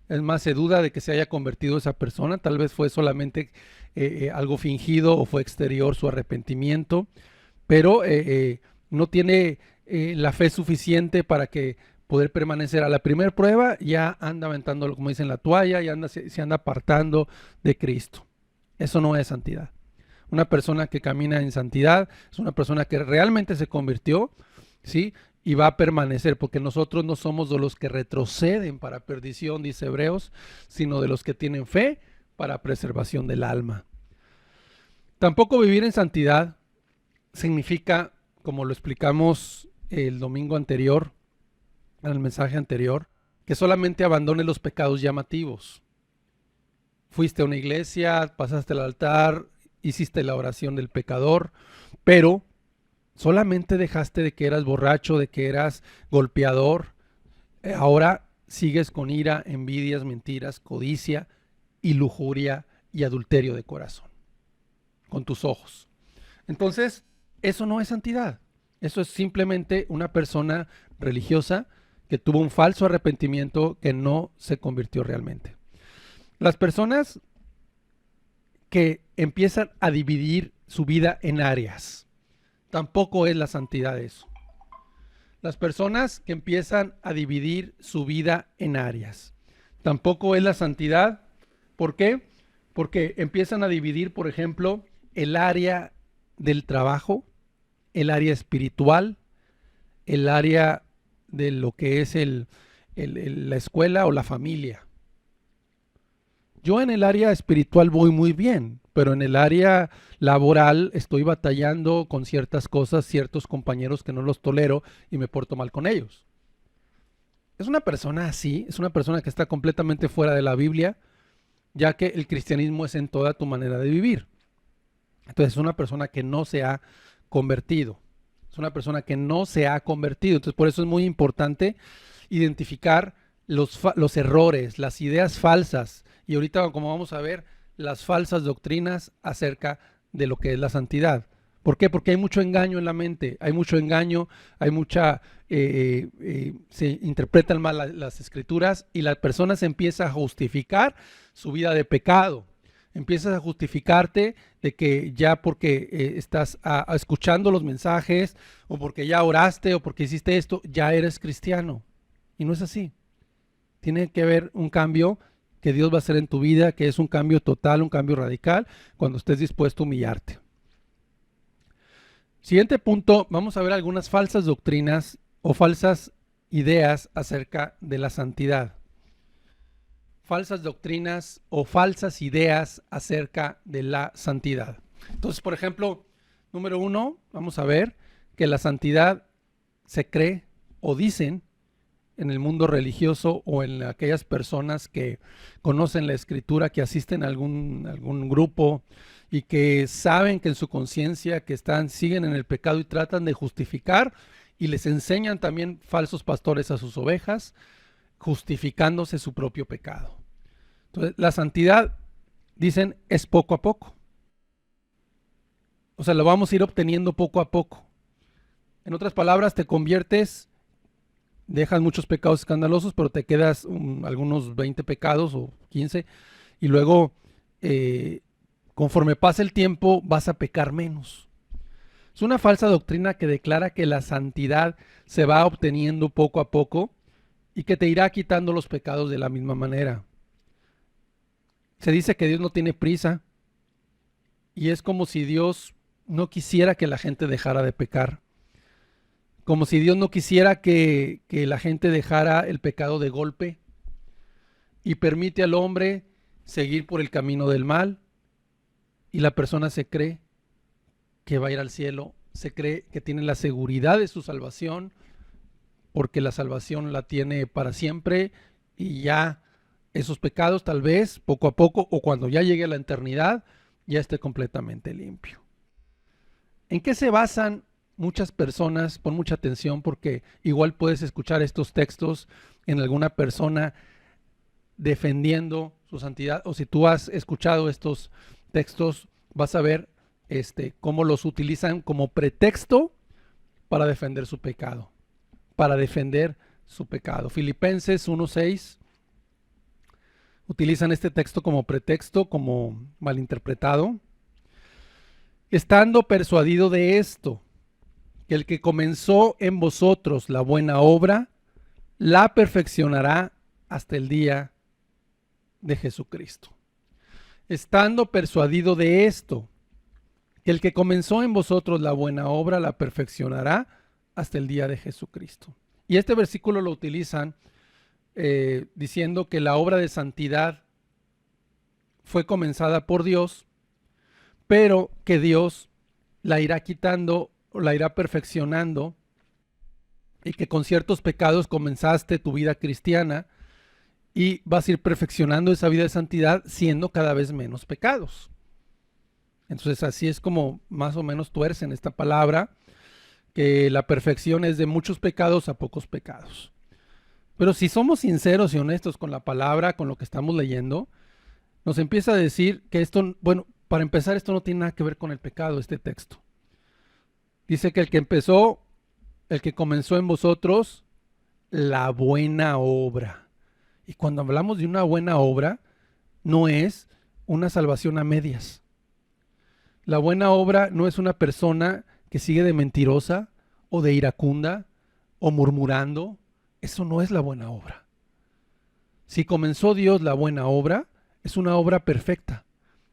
Es más, se duda de que se haya convertido esa persona. Tal vez fue solamente algo fingido o fue exterior su arrepentimiento, pero no tiene la fe suficiente para que poder permanecer. A la primera prueba ya anda aventando, como dicen, la toalla, ya se anda apartando de Cristo. Eso no es santidad. Una persona que camina en santidad es una persona que realmente se convirtió, ¿sí? Y va a permanecer, porque nosotros no somos de los que retroceden para perdición, dice Hebreos, sino de los que tienen fe para preservación del alma. Tampoco vivir en santidad significa, como lo explicamos el domingo anterior, en el mensaje anterior, que solamente abandone los pecados llamativos. Fuiste a una iglesia, pasaste al altar, hiciste la oración del pecador, pero solamente dejaste de que eras borracho, de que eras golpeador. Ahora sigues con ira, envidias, mentiras, codicia y lujuria y adulterio de corazón, con tus ojos. Entonces, eso no es santidad. Eso es simplemente una persona religiosa que tuvo un falso arrepentimiento, que no se convirtió realmente. Las personas que empiezan a dividir su vida en áreas, tampoco es la santidad eso. Las personas que empiezan a dividir su vida en áreas, tampoco es la santidad. ¿Por qué? Porque empiezan a dividir, por ejemplo, el área del trabajo, el área espiritual, el área de lo que es la escuela o la familia. Yo en el área espiritual voy muy bien, pero en el área laboral estoy batallando con ciertas cosas, ciertos compañeros que no los tolero y me porto mal con ellos. Es una persona así, es una persona que está completamente fuera de la Biblia, ya que el cristianismo es en toda tu manera de vivir. Entonces es una persona que no se ha convertido. Es una persona que no se ha convertido. Entonces por eso es muy importante identificar los errores, las ideas falsas. Y ahorita, como vamos a ver, las falsas doctrinas acerca de lo que es la santidad. ¿Por qué? Porque hay mucho engaño en la mente, hay mucho engaño, hay mucha, se interpretan mal las escrituras y la persona se empieza a justificar su vida de pecado. Empiezas a justificarte de que ya porque estás escuchando los mensajes o porque ya oraste o porque hiciste esto, ya eres cristiano. Y no es así. Tiene que haber un cambio que Dios va a hacer en tu vida, que es un cambio total, un cambio radical, cuando estés dispuesto a humillarte. Siguiente punto, vamos a ver algunas falsas doctrinas o falsas ideas acerca de la santidad. Falsas doctrinas o falsas ideas acerca de la santidad. Entonces, por ejemplo, número 1, vamos a ver que la santidad se cree o dicen en el mundo religioso o en aquellas personas que conocen la escritura, que asisten a algún grupo y que saben que en su conciencia que siguen en el pecado y tratan de justificar, y les enseñan también falsos pastores a sus ovejas, justificándose su propio pecado. Entonces, la santidad, dicen, es poco a poco. O sea, lo vamos a ir obteniendo poco a poco. En otras palabras, te conviertes, dejas muchos pecados escandalosos, pero te quedas algunos 20 pecados o 15, y luego, conforme pasa el tiempo, vas a pecar menos. Es una falsa doctrina que declara que la santidad se va obteniendo poco a poco y que te irá quitando los pecados de la misma manera. Se dice que Dios no tiene prisa y es como si Dios no quisiera que la gente dejara de pecar. Como si Dios no quisiera que la gente dejara el pecado de golpe y permite al hombre seguir por el camino del mal y la persona se cree que va a ir al cielo, se cree que tiene la seguridad de su salvación porque la salvación la tiene para siempre y ya esos pecados tal vez poco a poco o cuando ya llegue a la eternidad ya esté completamente limpio. ¿En qué se basan muchas personas? Pon mucha atención porque igual puedes escuchar estos textos en alguna persona defendiendo su santidad, o si tú has escuchado estos textos vas a ver cómo los utilizan como pretexto para defender su pecado, Filipenses 1:6 utilizan este texto como pretexto, como malinterpretado. Estando persuadido de esto, que el que comenzó en vosotros la buena obra, la perfeccionará hasta el día de Jesucristo. Estando persuadido de esto, que el que comenzó en vosotros la buena obra, la perfeccionará hasta el día de Jesucristo. Y este versículo lo utilizan diciendo que la obra de santidad fue comenzada por Dios, pero que Dios la irá quitando o la irá perfeccionando, y que con ciertos pecados comenzaste tu vida cristiana y vas a ir perfeccionando esa vida de santidad siendo cada vez menos pecados. Entonces así es como más o menos tuercen esta palabra, que la perfección es de muchos pecados a pocos pecados. Pero si somos sinceros y honestos con la palabra, con lo que estamos leyendo, nos empieza a decir que esto, bueno, para empezar, esto no tiene nada que ver con el pecado, este texto. Dice que el que comenzó en vosotros la buena obra. Y cuando hablamos de una buena obra, no es una salvación a medias. La buena obra no es una persona que sigue de mentirosa o de iracunda o murmurando. Eso no es la buena obra. Si comenzó Dios la buena obra, es una obra perfecta.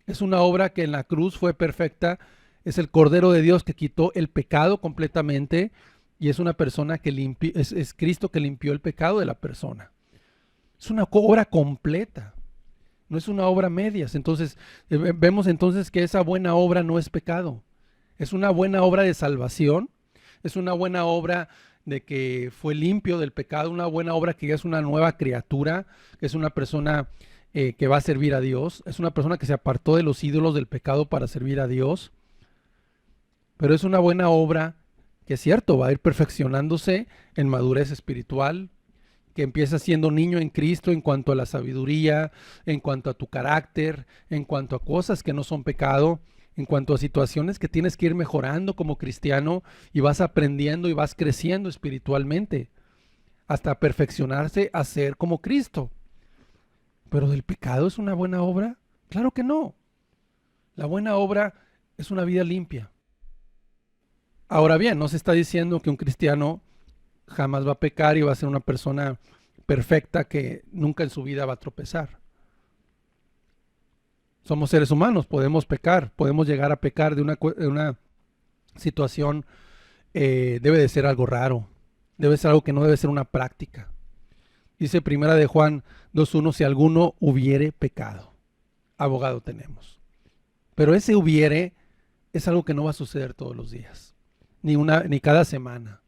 Es una obra que en la cruz fue perfecta. Es el Cordero de Dios que quitó el pecado completamente y es una persona que es Cristo que limpió el pecado de la persona. Es una obra completa, no es una obra a medias. Entonces, vemos entonces que esa buena obra no es pecado. Es una buena obra de salvación, es una buena obra de que fue limpio del pecado, una buena obra que ya es una nueva criatura, que es una persona que va a servir a Dios, es una persona que se apartó de los ídolos del pecado para servir a Dios. Pero es una buena obra que es cierto, va a ir perfeccionándose en madurez espiritual, que empieza siendo niño en Cristo en cuanto a la sabiduría, en cuanto a tu carácter, en cuanto a cosas que no son pecado, en cuanto a situaciones que tienes que ir mejorando como cristiano y vas aprendiendo y vas creciendo espiritualmente hasta perfeccionarse a ser como Cristo. ¿Pero del pecado es una buena obra? Claro que no. La buena obra es una vida limpia. Ahora bien, no se está diciendo que un cristiano jamás va a pecar y va a ser una persona perfecta que nunca en su vida va a tropezar. Somos seres humanos, podemos pecar, podemos llegar a pecar de una situación, debe de ser algo raro, debe ser algo que no debe ser una práctica. Dice Primera de Juan 2:1, si alguno hubiere pecado, abogado tenemos. Pero ese hubiere es algo que no va a suceder todos los días, ni cada semana,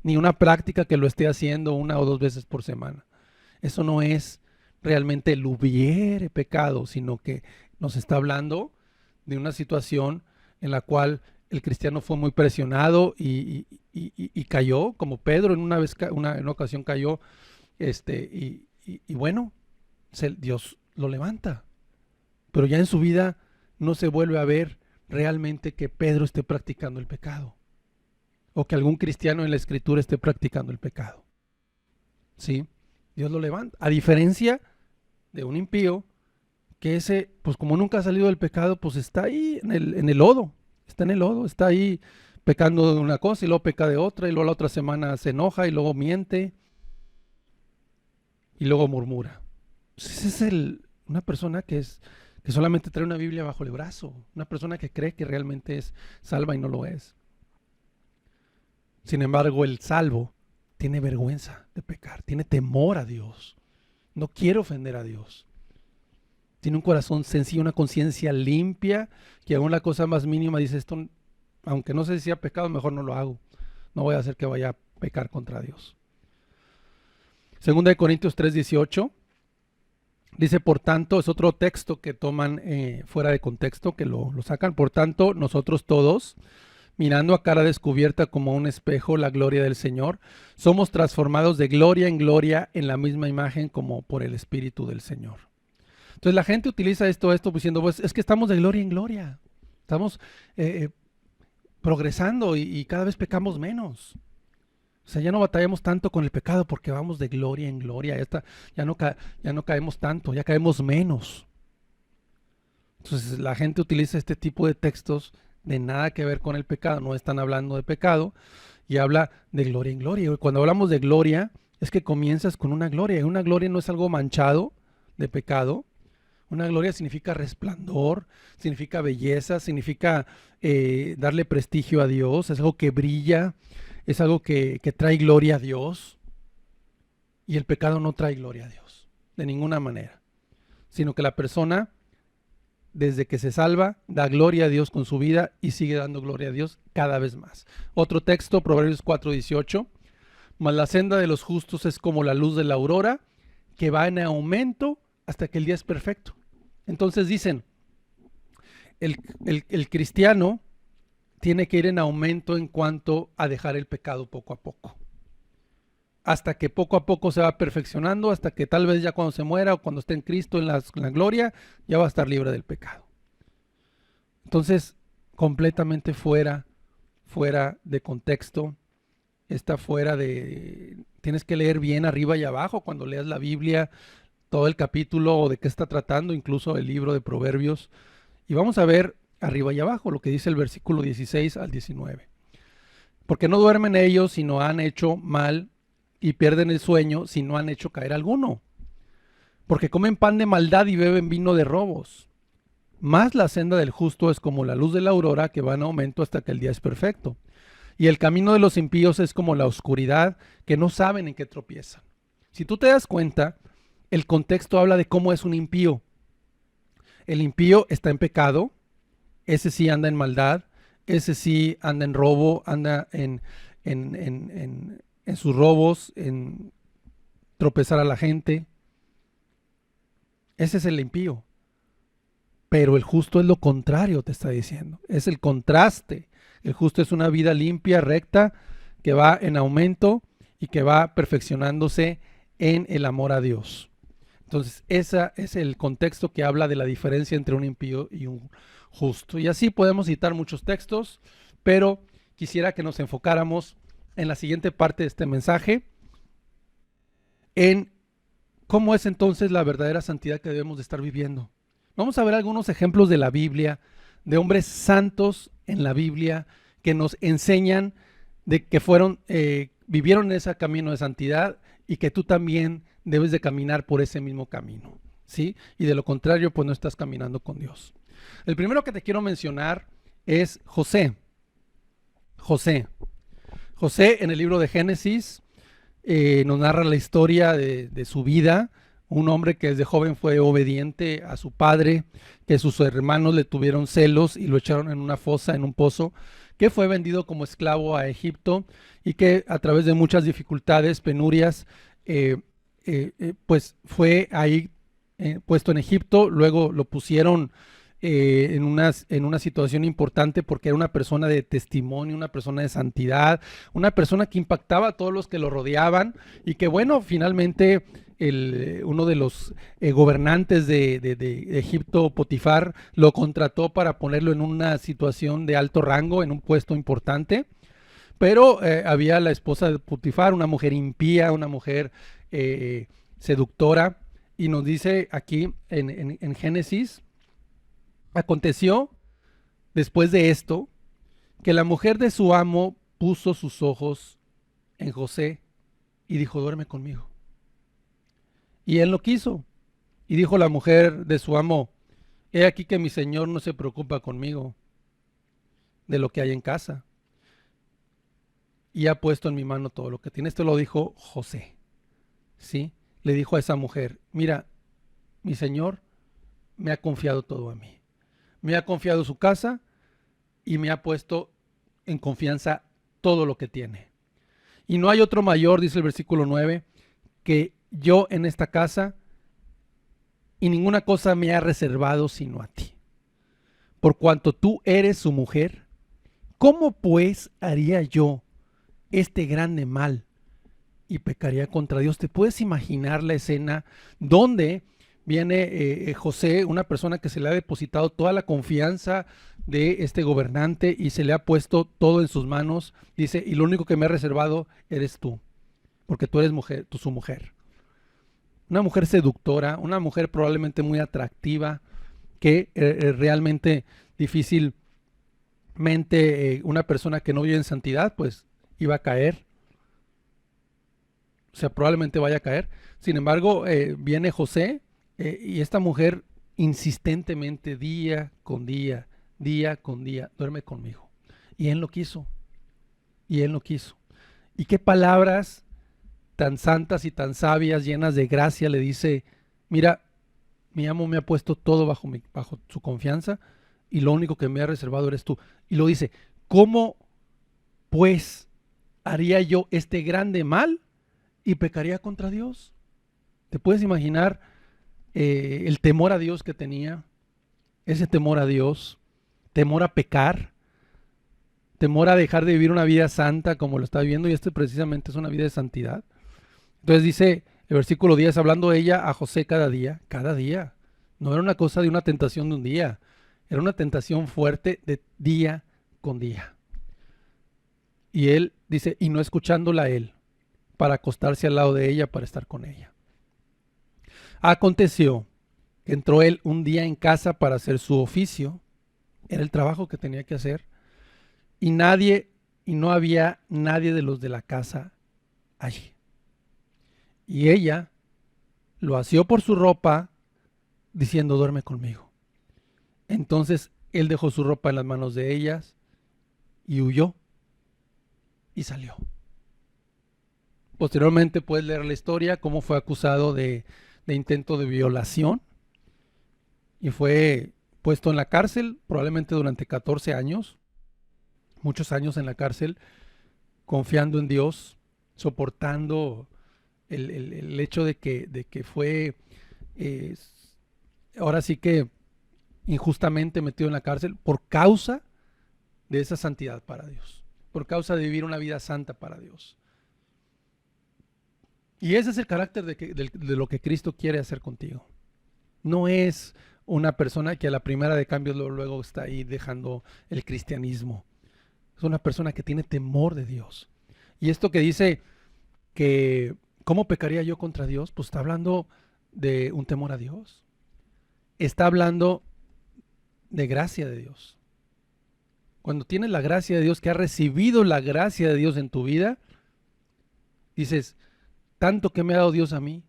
ni una práctica que lo esté haciendo 1 o 2 veces por semana. Eso no es realmente el hubiere pecado, sino que nos está hablando de una situación en la cual el cristiano fue muy presionado y cayó, como Pedro en una ocasión cayó, y bueno, Dios lo levanta. Pero ya en su vida no se vuelve a ver realmente que Pedro esté practicando el pecado, o que algún cristiano en la Escritura esté practicando el pecado. ¿Sí? Dios lo levanta. A diferencia de un impío, que pues como nunca ha salido del pecado, pues está ahí en el lodo, está ahí pecando de una cosa y luego peca de otra y luego la otra semana se enoja y luego miente y luego murmura. Esa es una persona que solamente trae una Biblia bajo el brazo, una persona que cree que realmente es salva y no lo es. Sin embargo, el salvo tiene vergüenza de pecar, tiene temor a Dios, no quiere ofender a Dios. Tiene un corazón sencillo, una conciencia limpia, que aún la cosa más mínima dice esto, aunque no sé si sea pecado, mejor no lo hago. No voy a hacer que vaya a pecar contra Dios. Segunda de Corintios 3:18 dice, por tanto, es otro texto que toman fuera de contexto, que lo sacan. Por tanto, nosotros todos, mirando a cara descubierta como un espejo la gloria del Señor, somos transformados de gloria en gloria en la misma imagen como por el Espíritu del Señor. Entonces la gente utiliza esto diciendo, pues es que estamos de gloria en gloria, estamos progresando y cada vez pecamos menos. O sea, ya no batallamos tanto con el pecado porque vamos de gloria en gloria, ya no caemos tanto, ya caemos menos. Entonces la gente utiliza este tipo de textos de nada que ver con el pecado, no están hablando de pecado y habla de gloria en gloria. Y cuando hablamos de gloria es que comienzas con una gloria, y una gloria no es algo manchado de pecado. Una gloria significa resplandor, significa belleza, significa darle prestigio a Dios, es algo que brilla, es algo que trae gloria a Dios. Y el pecado no trae gloria a Dios, de ninguna manera. Sino que la persona, desde que se salva, da gloria a Dios con su vida y sigue dando gloria a Dios cada vez más. Otro texto, Proverbios 4:18. Mas la senda de los justos es como la luz de la aurora, que va en aumento hasta que el día es perfecto. Entonces dicen, el cristiano tiene que ir en aumento en cuanto a dejar el pecado poco a poco. Hasta que poco a poco se va perfeccionando, hasta que tal vez ya cuando se muera o cuando esté en Cristo en la gloria, ya va a estar libre del pecado. Entonces, completamente fuera de contexto, está tienes que leer bien arriba y abajo cuando leas la Biblia, todo el capítulo o de qué está tratando, incluso el libro de Proverbios. Y vamos a ver arriba y abajo lo que dice el versículo 16 al 19. Porque no duermen ellos si no han hecho mal, y pierden el sueño si no han hecho caer alguno. Porque comen pan de maldad y beben vino de robos. Mas la senda del justo es como la luz de la aurora, que va en aumento hasta que el día es perfecto. Y el camino de los impíos es como la oscuridad, que no saben en qué tropiezan. Si tú te das cuenta, el contexto habla de cómo es un impío. El impío está en pecado, ese sí anda en maldad, ese sí anda en robo, anda en sus robos, en tropezar a la gente. Ese es el impío. Pero el justo es lo contrario, te está diciendo. Es el contraste. El justo es una vida limpia, recta, que va en aumento y que va perfeccionándose en el amor a Dios. Entonces, ese es el contexto que habla de la diferencia entre un impío y un justo. Y así podemos citar muchos textos, pero quisiera que nos enfocáramos en la siguiente parte de este mensaje, en cómo es entonces la verdadera santidad que debemos de estar viviendo. Vamos a ver algunos ejemplos de la Biblia, de hombres santos en la Biblia, que nos enseñan de que vivieron en ese camino de santidad y que tú también debes de caminar por ese mismo camino, ¿sí? Y de lo contrario, pues no estás caminando con Dios. El primero que te quiero mencionar es José. José en el libro de Génesis nos narra la historia de su vida. Un hombre que desde joven fue obediente a su padre, que sus hermanos le tuvieron celos y lo echaron en una fosa, en un pozo, que fue vendido como esclavo a Egipto y que a través de muchas dificultades, penurias, pues fue ahí puesto en Egipto. Luego lo pusieron en una situación importante porque era una persona de testimonio, una persona de santidad, una persona que impactaba a todos los que lo rodeaban y que bueno, finalmente uno de los gobernantes de Egipto, Potifar, lo contrató para ponerlo en una situación de alto rango, en un puesto importante. Pero había la esposa de Potifar, una mujer impía, una mujer seductora, y nos dice aquí en Génesis, aconteció después de esto que la mujer de su amo puso sus ojos en José y dijo, duerme conmigo. Y él no quiso. Y dijo la mujer de su amo, he aquí que mi señor no se preocupa conmigo de lo que hay en casa, y ha puesto en mi mano todo lo que tiene. Esto lo dijo José, ¿sí? Le dijo a esa mujer, mira, mi señor me ha confiado todo a mí. Me ha confiado su casa y me ha puesto en confianza todo lo que tiene. Y no hay otro mayor, dice el versículo 9, que yo en esta casa, y ninguna cosa me ha reservado sino a ti. Por cuanto tú eres su mujer, ¿cómo pues haría yo este grande mal y pecaría contra Dios? ¿Te puedes imaginar la escena donde viene José, una persona que se le ha depositado toda la confianza de este gobernante y se le ha puesto todo en sus manos? Dice, y lo único que me ha reservado eres tú, porque tú eres mujer, tú su mujer. Una mujer seductora, una mujer probablemente muy atractiva, que realmente difícilmente una persona que no vive en santidad, pues iba a caer. O sea, probablemente vaya a caer. Sin embargo, viene José y esta mujer insistentemente, día con día, duerme conmigo. Y él lo quiso. Y él lo quiso. Y qué palabras tan santas y tan sabias, llenas de gracia, le dice, mira, mi amo me ha puesto todo bajo su confianza y lo único que me ha reservado eres tú. Y lo dice, ¿cómo pues haría yo este grande mal y pecaría contra Dios? ¿Te puedes imaginar el temor a Dios que tenía? Ese temor a Dios, temor a pecar, temor a dejar de vivir una vida santa como lo está viviendo, y esto precisamente es una vida de santidad. Entonces dice el versículo 10, hablando ella a José cada día. No era una cosa de una tentación de un día, era una tentación fuerte de día con día. Y él dice, y no escuchándola a él, para acostarse al lado de ella, para estar con ella. Aconteció que entró él un día en casa para hacer su oficio, era el trabajo que tenía que hacer, y no había nadie de los de la casa allí. Y ella lo asió por su ropa, diciendo, duerme conmigo. Entonces él dejó su ropa en las manos de ellas y huyó y salió. Posteriormente puedes leer la historia, cómo fue acusado de intento de violación y fue puesto en la cárcel, probablemente durante 14 años, muchos años en la cárcel, confiando en Dios, soportando el hecho de que fue ahora sí que injustamente metido en la cárcel por causa de esa santidad para Dios, por causa de vivir una vida santa para Dios. Y ese es el carácter de lo que Cristo quiere hacer contigo. No es una persona que a la primera de cambio luego está ahí dejando el cristianismo. Es una persona que tiene temor de Dios. Y esto que dice que ¿cómo pecaría yo contra Dios? Pues está hablando de un temor a Dios. Está hablando de gracia de Dios. Cuando tienes la gracia de Dios, que has recibido la gracia de Dios en tu vida, dices, tanto que me ha dado Dios a mí,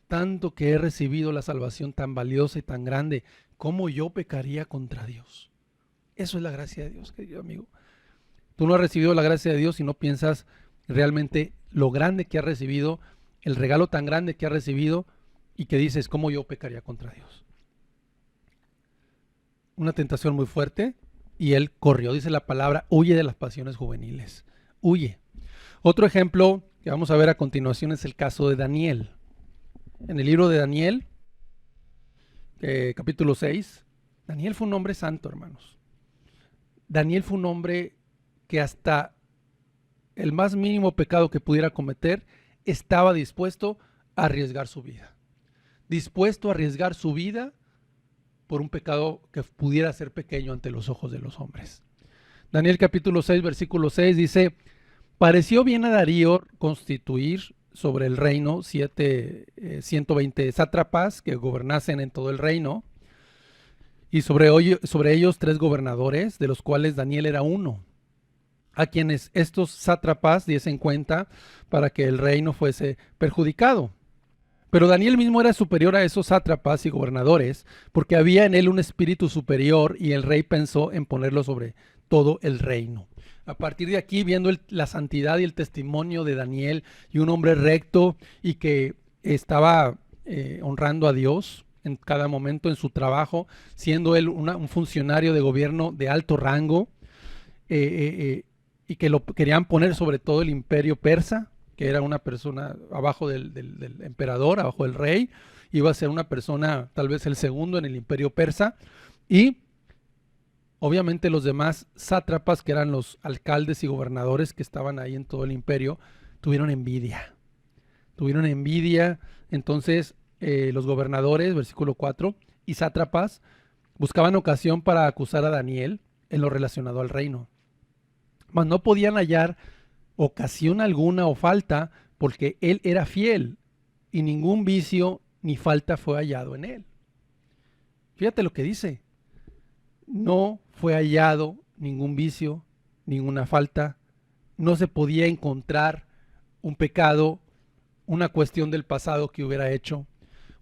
tanto que he recibido la salvación tan valiosa y tan grande, ¿cómo yo pecaría contra Dios? Eso es la gracia de Dios, querido amigo. Tú no has recibido la gracia de Dios si no piensas realmente lo grande que has recibido, el regalo tan grande que has recibido, y que dices, ¿cómo yo pecaría contra Dios? Una tentación muy fuerte, y él corrió, dice la palabra, huye de las pasiones juveniles, huye. Otro ejemplo que vamos a ver a continuación es el caso de Daniel. En el libro de Daniel, capítulo 6, Daniel fue un hombre santo, hermanos. Daniel fue un hombre que hasta el más mínimo pecado que pudiera cometer, estaba dispuesto a arriesgar su vida. Dispuesto a arriesgar su vida por un pecado que pudiera ser pequeño ante los ojos de los hombres. Daniel capítulo 6, versículo 6 dice, pareció bien a Darío constituir sobre el reino 120 sátrapas que gobernasen en todo el reino, y sobre ellos 3 gobernadores, de los cuales Daniel era uno. a quienes estos sátrapas diesen cuenta para que el rey no fuese perjudicado. Pero Daniel mismo era superior a esos sátrapas y gobernadores, porque había en él un espíritu superior y el rey pensó en ponerlo sobre todo el reino. A partir de aquí, viendo la santidad y el testimonio de Daniel, y un hombre recto y que estaba honrando a Dios en cada momento en su trabajo, siendo él un funcionario de gobierno de alto rango, y que lo querían poner sobre todo el imperio persa, que era una persona abajo del emperador, abajo del rey, iba a ser una persona tal vez el segundo en el imperio persa, y obviamente los demás sátrapas, que eran los alcaldes y gobernadores que estaban ahí en todo el imperio, tuvieron envidia. Entonces los gobernadores, versículo 4, y sátrapas buscaban ocasión para acusar a Daniel en lo relacionado al reino, mas no podían hallar ocasión alguna o falta, porque él era fiel y ningún vicio ni falta fue hallado en él. Fíjate lo que dice: no fue hallado ningún vicio, ninguna falta, no se podía encontrar un pecado, una cuestión del pasado que hubiera hecho,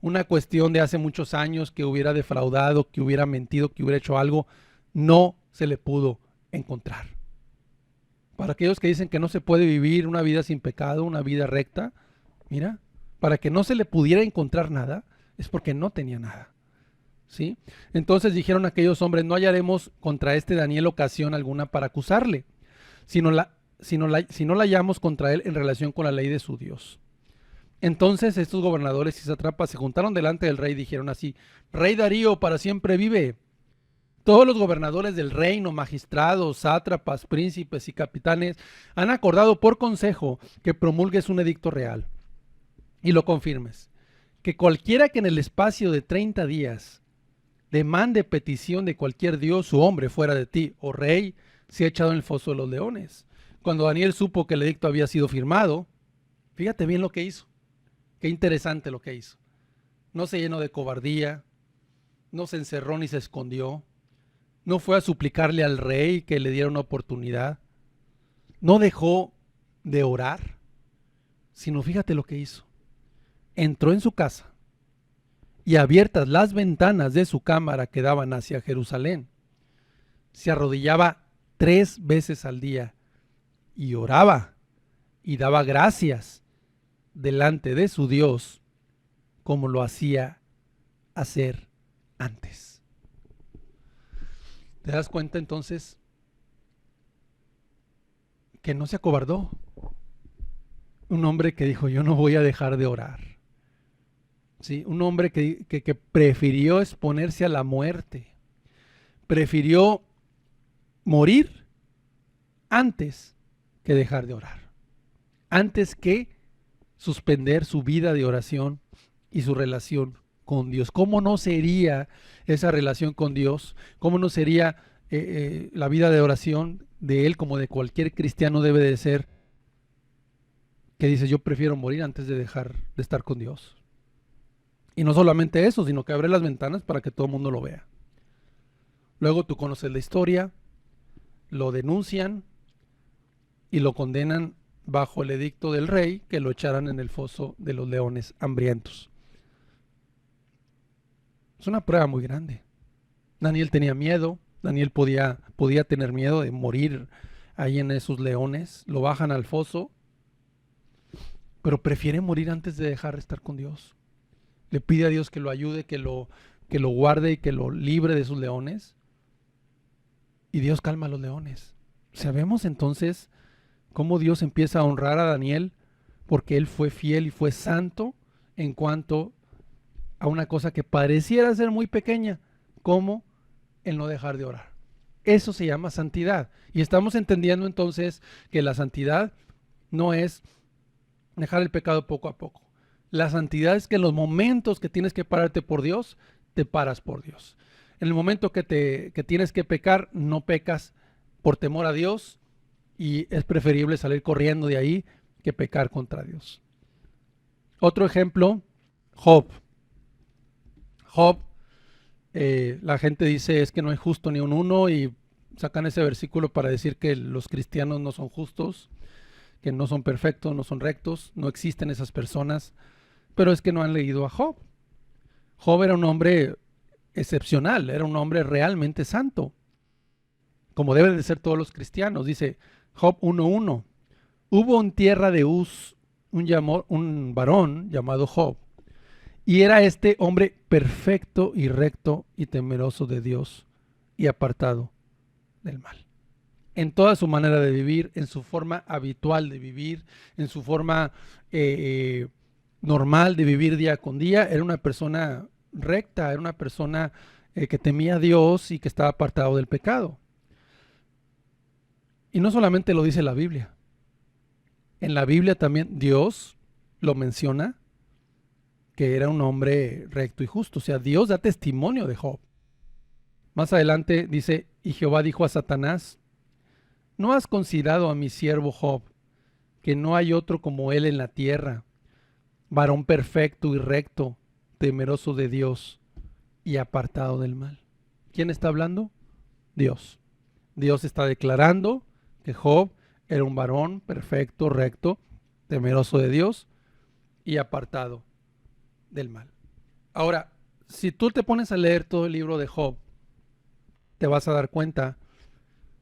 una cuestión de hace muchos años que hubiera defraudado, que hubiera mentido, que hubiera hecho algo. No se le pudo encontrar. Para aquellos que dicen que no se puede vivir una vida sin pecado, una vida recta, mira, para que no se le pudiera encontrar nada, es porque no tenía nada, ¿sí? Entonces dijeron aquellos hombres: no hallaremos contra este Daniel ocasión alguna para acusarle, si no la hallamos contra él en relación con la ley de su Dios. Entonces estos gobernadores y sátrapas se juntaron delante del rey y dijeron así: Rey Darío, para siempre vive. Todos los gobernadores del reino, magistrados, sátrapas, príncipes y capitanes han acordado por consejo que promulgues un edicto real y lo confirmes, que cualquiera que en el espacio de 30 días demande petición de cualquier dios u hombre fuera de ti, oh rey, sea echado en el foso de los leones. Cuando Daniel supo que el edicto había sido firmado, fíjate bien lo que hizo. Qué interesante lo que hizo. No se llenó de cobardía, no se encerró ni se escondió, no fue a suplicarle al rey que le diera una oportunidad, no dejó de orar, sino fíjate lo que hizo. Entró en su casa y, abiertas las ventanas de su cámara que daban hacia Jerusalén, se arrodillaba 3 veces al día y oraba y daba gracias delante de su Dios, como lo hacía hacer antes. ¿Te das cuenta entonces que no se acobardó? Un hombre que dijo: yo no voy a dejar de orar. ¿Sí? Un hombre que prefirió exponerse a la muerte, prefirió morir antes que dejar de orar, antes que suspender su vida de oración y su relación con Dios. ¿Cómo no sería esa relación con Dios? ¿Cómo no sería la vida de oración de él, como de cualquier cristiano debe de ser, que dice: yo prefiero morir antes de dejar de estar con Dios? Y no solamente eso, sino que abre las ventanas para que todo el mundo lo vea. Luego tú conoces la historia, lo denuncian y lo condenan bajo el edicto del rey, que lo echaran en el foso de los leones hambrientos. Es una prueba muy grande. Daniel tenía miedo. Daniel podía tener miedo de morir ahí en esos leones. Lo bajan al foso, pero prefiere morir antes de dejar de estar con Dios. Le pide a Dios que lo ayude, que lo guarde y que lo libre de esos leones. Y Dios calma a los leones. Sabemos entonces cómo Dios empieza a honrar a Daniel, porque él fue fiel y fue santo en cuanto a una cosa que pareciera ser muy pequeña, como el no dejar de orar. Eso se llama santidad. Y estamos entendiendo entonces que la santidad no es dejar el pecado poco a poco. La santidad es que en los momentos que tienes que pararte por Dios, te paras por Dios. En el momento que tienes que pecar, no pecas por temor a Dios, y es preferible salir corriendo de ahí que pecar contra Dios. Otro ejemplo, Job. Job, la gente dice: es que no hay justo ni un uno, y sacan ese versículo para decir que los cristianos no son justos, que no son perfectos, no son rectos, no existen esas personas, pero es que no han leído a Job. Job era un hombre excepcional, era un hombre realmente santo, como deben de ser todos los cristianos. Dice Job 1:1, hubo en tierra de Uz un varón llamado Job, y era este hombre perfecto y recto y temeroso de Dios y apartado del mal. En toda su manera de vivir, en su forma habitual de vivir, en su forma normal de vivir día con día, era una persona recta, era una persona que temía a Dios y que estaba apartado del pecado. Y no solamente lo dice la Biblia. En la Biblia también Dios lo menciona, que era un hombre recto y justo. O sea, Dios da testimonio de Job. Más adelante dice, y Jehová dijo a Satanás, ¿no has considerado a mi siervo Job, que no hay otro como él en la tierra, varón perfecto y recto, temeroso de Dios y apartado del mal? ¿Quién está hablando? Dios. Dios está declarando que Job era un varón perfecto, recto, temeroso de Dios y apartado del mal. Ahora, si tú te pones a leer todo el libro de Job, te vas a dar cuenta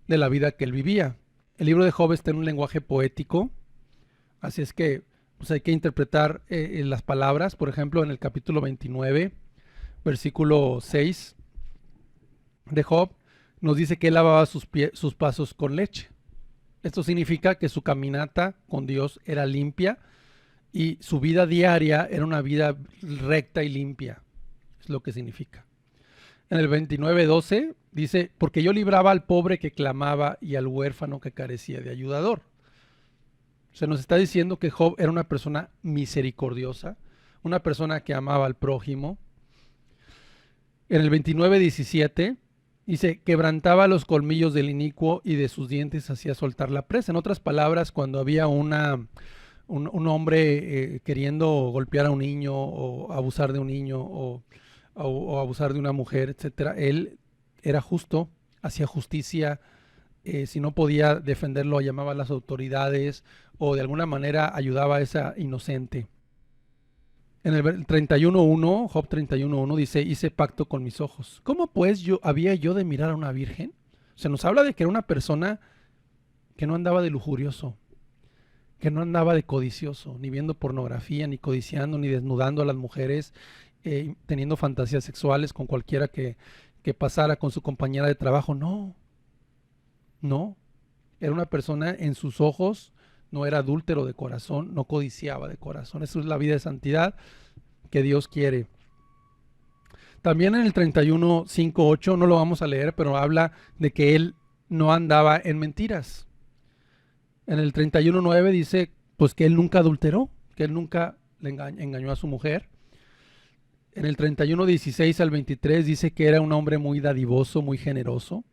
de la vida que él vivía. El libro de Job está en un lenguaje poético, así es que pues hay que interpretar las palabras. Por ejemplo, en el capítulo 29, versículo 6 de Job, nos dice que él lavaba sus pasos con leche. Esto significa que su caminata con Dios era limpia y su vida diaria era una vida recta y limpia. Es lo que significa. En el 29:12 dice, porque yo libraba al pobre que clamaba y al huérfano que carecía de ayudador. Se nos está diciendo que Job era una persona misericordiosa, una persona que amaba al prójimo. En el 29:17 dice, quebrantaba los colmillos del inicuo y de sus dientes hacía soltar la presa. En otras palabras, cuando había un hombre queriendo golpear a un niño o abusar de un niño o abusar de una mujer, etcétera, él era justo, hacía justicia. Si no podía defenderlo, llamaba a las autoridades o de alguna manera ayudaba a esa inocente. En el 31:1, Job 31:1 dice, hice pacto con mis ojos. ¿Cómo pues había yo de mirar a una virgen? Se nos habla de que era una persona que no andaba de lujurioso, que no andaba de codicioso, ni viendo pornografía, ni codiciando, ni desnudando a las mujeres, teniendo fantasías sexuales con cualquiera que pasara con su compañera de trabajo. No, era una persona en sus ojos, no era adúltero de corazón, no codiciaba de corazón. Eso es la vida de santidad que Dios quiere. También en el 31:5-8, no lo vamos a leer, pero habla de que él no andaba en mentiras. En el 31:9 dice pues que él nunca adulteró, que él nunca le engañó a su mujer. En el 31:16-23 dice que era un hombre muy dadivoso, muy generoso.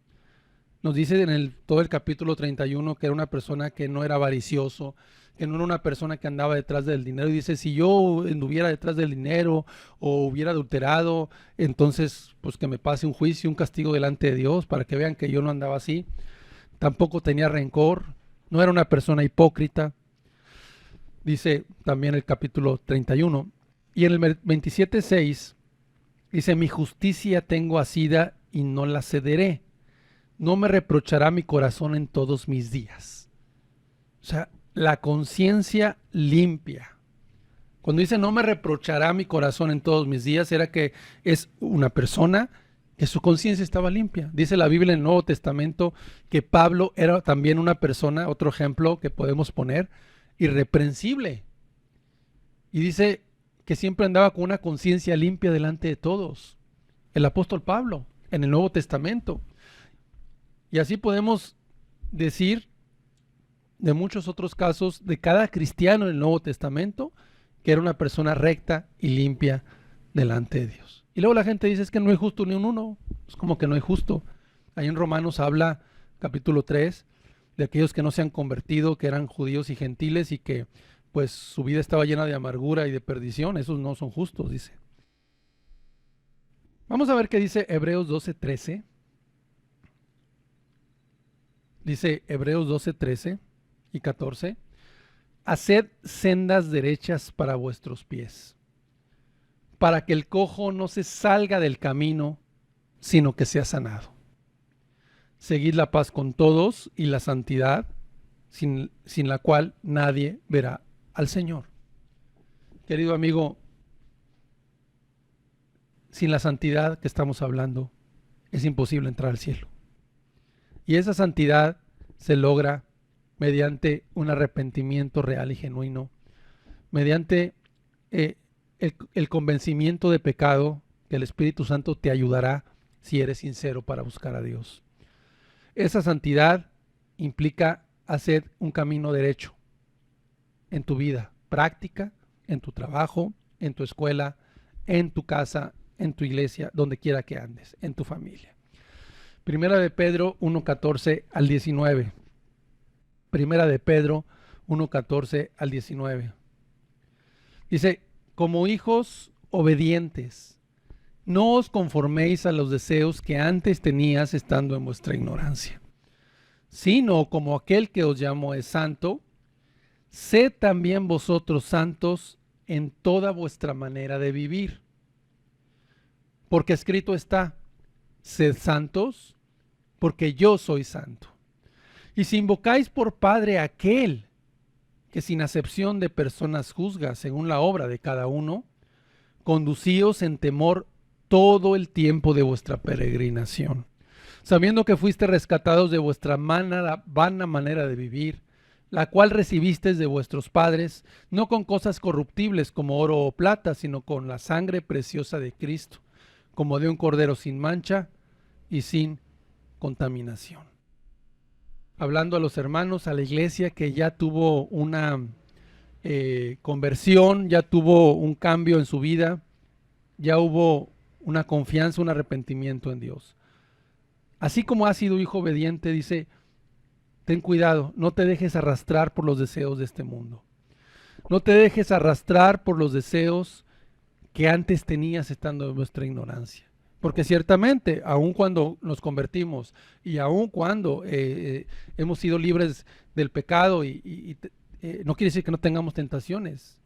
Nos dice en todo el capítulo 31 que era una persona que no era avaricioso, que no era una persona que andaba detrás del dinero. Y dice, si yo anduviera detrás del dinero o hubiera adulterado, entonces pues que me pase un juicio, un castigo delante de Dios para que vean que yo no andaba así. Tampoco tenía rencor, no era una persona hipócrita. Dice también el capítulo 31. Y en el 27:6 dice, mi justicia tengo asida y no la cederé. No me reprochará mi corazón en todos mis días. O sea, la conciencia limpia. Cuando dice no me reprochará mi corazón en todos mis días, era que es una persona que su conciencia estaba limpia. Dice la Biblia en el Nuevo Testamento que Pablo era también una persona, otro ejemplo que podemos poner, irreprensible. Y dice que siempre andaba con una conciencia limpia delante de todos. El apóstol Pablo en el Nuevo Testamento. Y así podemos decir de muchos otros casos de cada cristiano en el Nuevo Testamento que era una persona recta y limpia delante de Dios. Y luego la gente dice es que no hay justo ni un uno. Es como que no hay justo. Ahí en Romanos habla, capítulo 3, de aquellos que no se han convertido, que eran judíos y gentiles y que pues su vida estaba llena de amargura y de perdición. Esos no son justos, dice. Vamos a ver qué dice Hebreos 12:13. Dice Hebreos 12, 13 y 14. Haced sendas derechas para vuestros pies, para que el cojo no se salga del camino, sino que sea sanado. Seguid la paz con todos y la santidad, sin la cual nadie verá al Señor. Querido amigo, sin la santidad que estamos hablando, es imposible entrar al cielo. Y esa santidad se logra mediante un arrepentimiento real y genuino, mediante el convencimiento de pecado, que el Espíritu Santo te ayudará si eres sincero para buscar a Dios. Esa santidad implica hacer un camino derecho en tu vida práctica, en tu trabajo, en tu escuela, en tu casa, en tu iglesia, donde quiera que andes, en tu familia. Primera de Pedro 1:14 al 19. Primera de Pedro 1:14 al 19. Dice, como hijos obedientes, no os conforméis a los deseos que antes tenías estando en vuestra ignorancia, sino como aquel que os llamó es santo, sed también vosotros santos en toda vuestra manera de vivir. Porque escrito está, sed santos, porque yo soy santo. Y si invocáis por Padre a aquel que sin acepción de personas juzga según la obra de cada uno, conducíos en temor todo el tiempo de vuestra peregrinación, sabiendo que fuiste rescatados de vuestra vana manera de vivir, la cual recibisteis de vuestros padres, no con cosas corruptibles como oro o plata, sino con la sangre preciosa de Cristo, como de un cordero sin mancha y sin contaminación. Hablando a los hermanos, a la iglesia que ya tuvo una conversión, ya tuvo un cambio en su vida, ya hubo una confianza, un arrepentimiento en Dios. Así como has sido hijo obediente, dice, ten cuidado, no te dejes arrastrar por los deseos de este mundo. No te dejes arrastrar por los deseos que antes tenías estando en nuestra ignorancia. Porque ciertamente, aun cuando nos convertimos y aun cuando hemos sido libres del pecado no quiere decir que no tengamos tentaciones.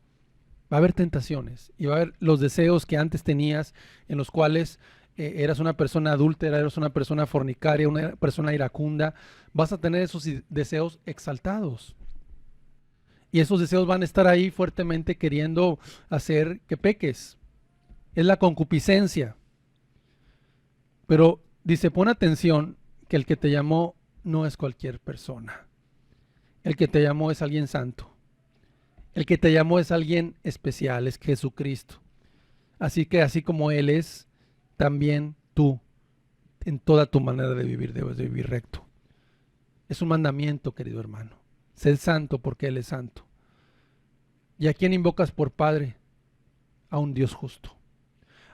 Va a haber tentaciones y va a haber los deseos que antes tenías en los cuales eras una persona adúltera, eras una persona fornicaria, una persona iracunda. Vas a tener esos deseos exaltados. Y esos deseos van a estar ahí fuertemente queriendo hacer que peques. Es la concupiscencia. Pero dice, pon atención que el que te llamó no es cualquier persona. El que te llamó es alguien santo. El que te llamó es alguien especial, es Jesucristo. Así que así como Él es, también tú, en toda tu manera de vivir, debes de vivir recto. Es un mandamiento, querido hermano. Sé santo porque Él es santo. ¿Y a quién invocas por Padre? A un Dios justo.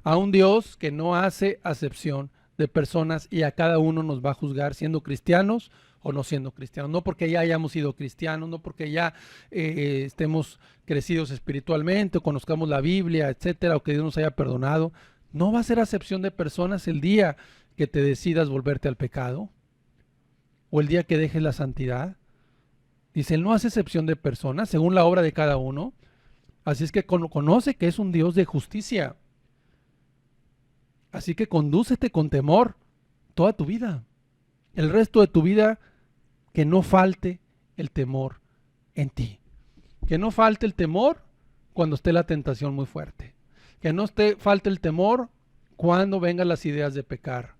A un Dios que no hace acepción de personas y a cada uno nos va a juzgar siendo cristianos o no siendo cristianos. No porque ya hayamos sido cristianos, no porque ya estemos crecidos espiritualmente o conozcamos la Biblia, etcétera, o que Dios nos haya perdonado. No va a ser acepción de personas el día que te decidas volverte al pecado o el día que dejes la santidad. Dice, Él no hace excepción de personas según la obra de cada uno. Así es que conoce que es un Dios de justicia. Así que condúcete con temor toda tu vida. El resto de tu vida, que no falte el temor en ti. Que no falte el temor cuando esté la tentación muy fuerte. Que no falte el temor cuando vengan las ideas de pecar.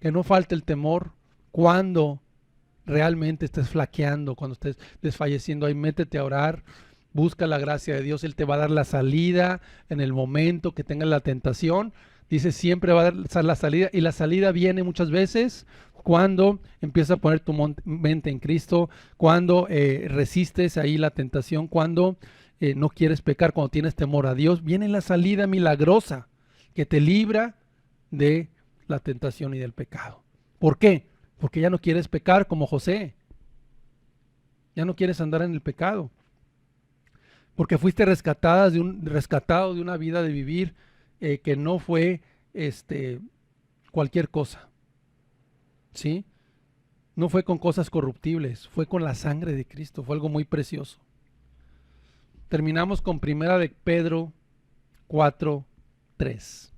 Que no falte el temor cuando realmente estés flaqueando, cuando estés desfalleciendo. Ahí métete a orar, busca la gracia de Dios. Él te va a dar la salida en el momento que tengas la tentación. Dice, siempre va a dar la salida, y la salida viene muchas veces cuando empiezas a poner tu mente en Cristo, cuando resistes ahí la tentación, cuando no quieres pecar, cuando tienes temor a Dios. Viene la salida milagrosa que te libra de la tentación y del pecado. ¿Por qué? Porque ya no quieres pecar como José. Ya no quieres andar en el pecado. Porque fuiste rescatado de una vida de vivir que no fue cualquier cosa, ¿sí? No fue con cosas corruptibles, fue con la sangre de Cristo, fue algo muy precioso. Terminamos con 1 de Pedro 4:3.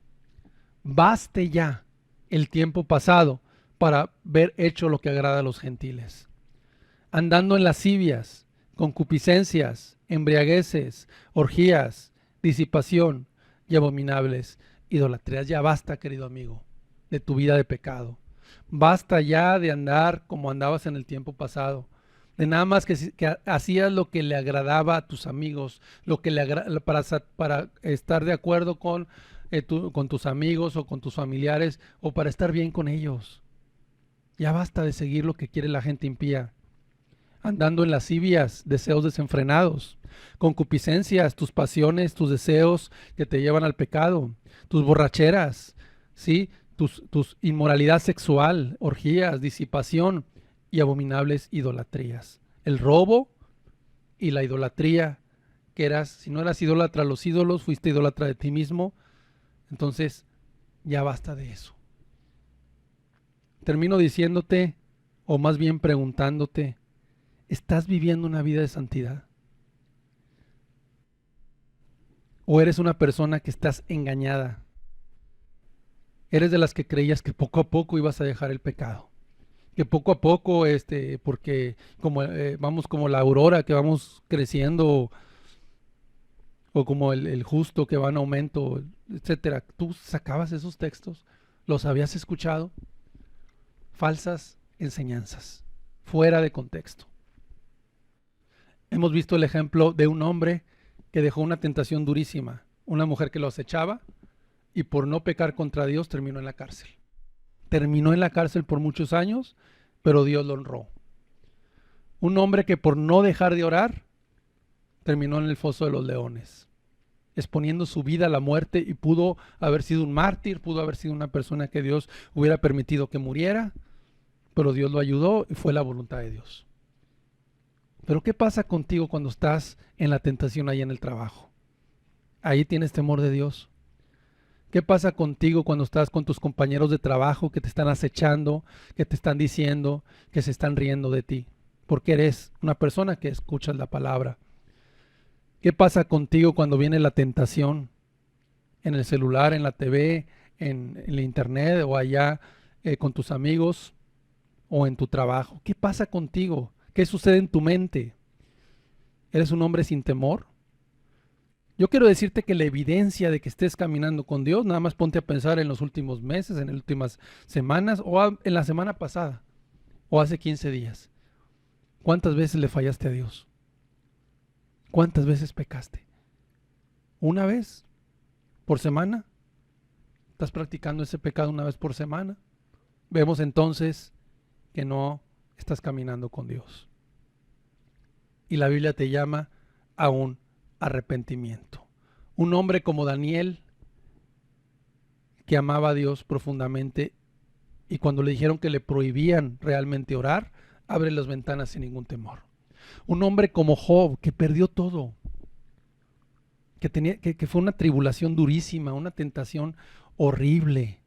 Baste ya el tiempo pasado para haber hecho lo que agrada a los gentiles, andando en lascivias, concupiscencias, embriagueces, orgías, disipación y abominables idolatrías. Ya basta, querido amigo, de tu vida de pecado. Basta ya de andar como andabas en el tiempo pasado, de nada más que hacías lo que le agradaba a tus amigos, lo que para estar de acuerdo con tus amigos o con tus familiares o para estar bien con ellos. Ya basta de seguir lo que quiere la gente impía, andando en lascivias, deseos desenfrenados, concupiscencias, tus pasiones, tus deseos que te llevan al pecado, tus borracheras, ¿sí? tus inmoralidad sexual, orgías, disipación y abominables idolatrías. El robo y la idolatría, que si no eras idólatra a los ídolos, fuiste idólatra de ti mismo. Entonces, ya basta de eso. Termino diciéndote, o más bien preguntándote, ¿estás viviendo una vida de santidad? ¿O eres una persona que estás engañada? ¿Eres de las que creías que poco a poco ibas a dejar el pecado? Que poco a poco, porque vamos como la aurora que vamos creciendo, o como el justo que va en aumento, etcétera. ¿Tú sacabas esos textos? ¿Los habías escuchado? Falsas enseñanzas, fuera de contexto. Hemos visto el ejemplo de un hombre que dejó una tentación durísima, una mujer que lo acechaba y por no pecar contra Dios terminó en la cárcel. Terminó en la cárcel por muchos años, pero Dios lo honró. Un hombre que por no dejar de orar terminó en el foso de los leones, exponiendo su vida a la muerte, y pudo haber sido un mártir, pudo haber sido una persona que Dios hubiera permitido que muriera, pero Dios lo ayudó y fue la voluntad de Dios. Pero ¿qué pasa contigo cuando estás en la tentación ahí en el trabajo? Ahí tienes temor de Dios. ¿Qué pasa contigo cuando estás con tus compañeros de trabajo que te están acechando, que te están diciendo, que se están riendo de ti? Porque eres una persona que escuchas la palabra. ¿Qué pasa contigo cuando viene la tentación en el celular, en la TV, en el internet o allá con tus amigos o en tu trabajo? ¿Qué pasa contigo? ¿Qué sucede en tu mente? ¿Eres un hombre sin temor? Yo quiero decirte que la evidencia de que estés caminando con Dios, nada más ponte a pensar en los últimos meses, en las últimas semanas o en la semana pasada o hace 15 días. ¿Cuántas veces le fallaste a Dios? ¿Cuántas veces pecaste? ¿Una vez por semana? ¿Estás practicando ese pecado una vez por semana? Vemos entonces que no estás caminando con Dios. Y la Biblia te llama a un arrepentimiento. Un hombre como Daniel, que amaba a Dios profundamente, y cuando le dijeron que le prohibían realmente orar, abre las ventanas sin ningún temor. Un hombre como Job, que perdió todo, que fue una tribulación durísima, una tentación horrible,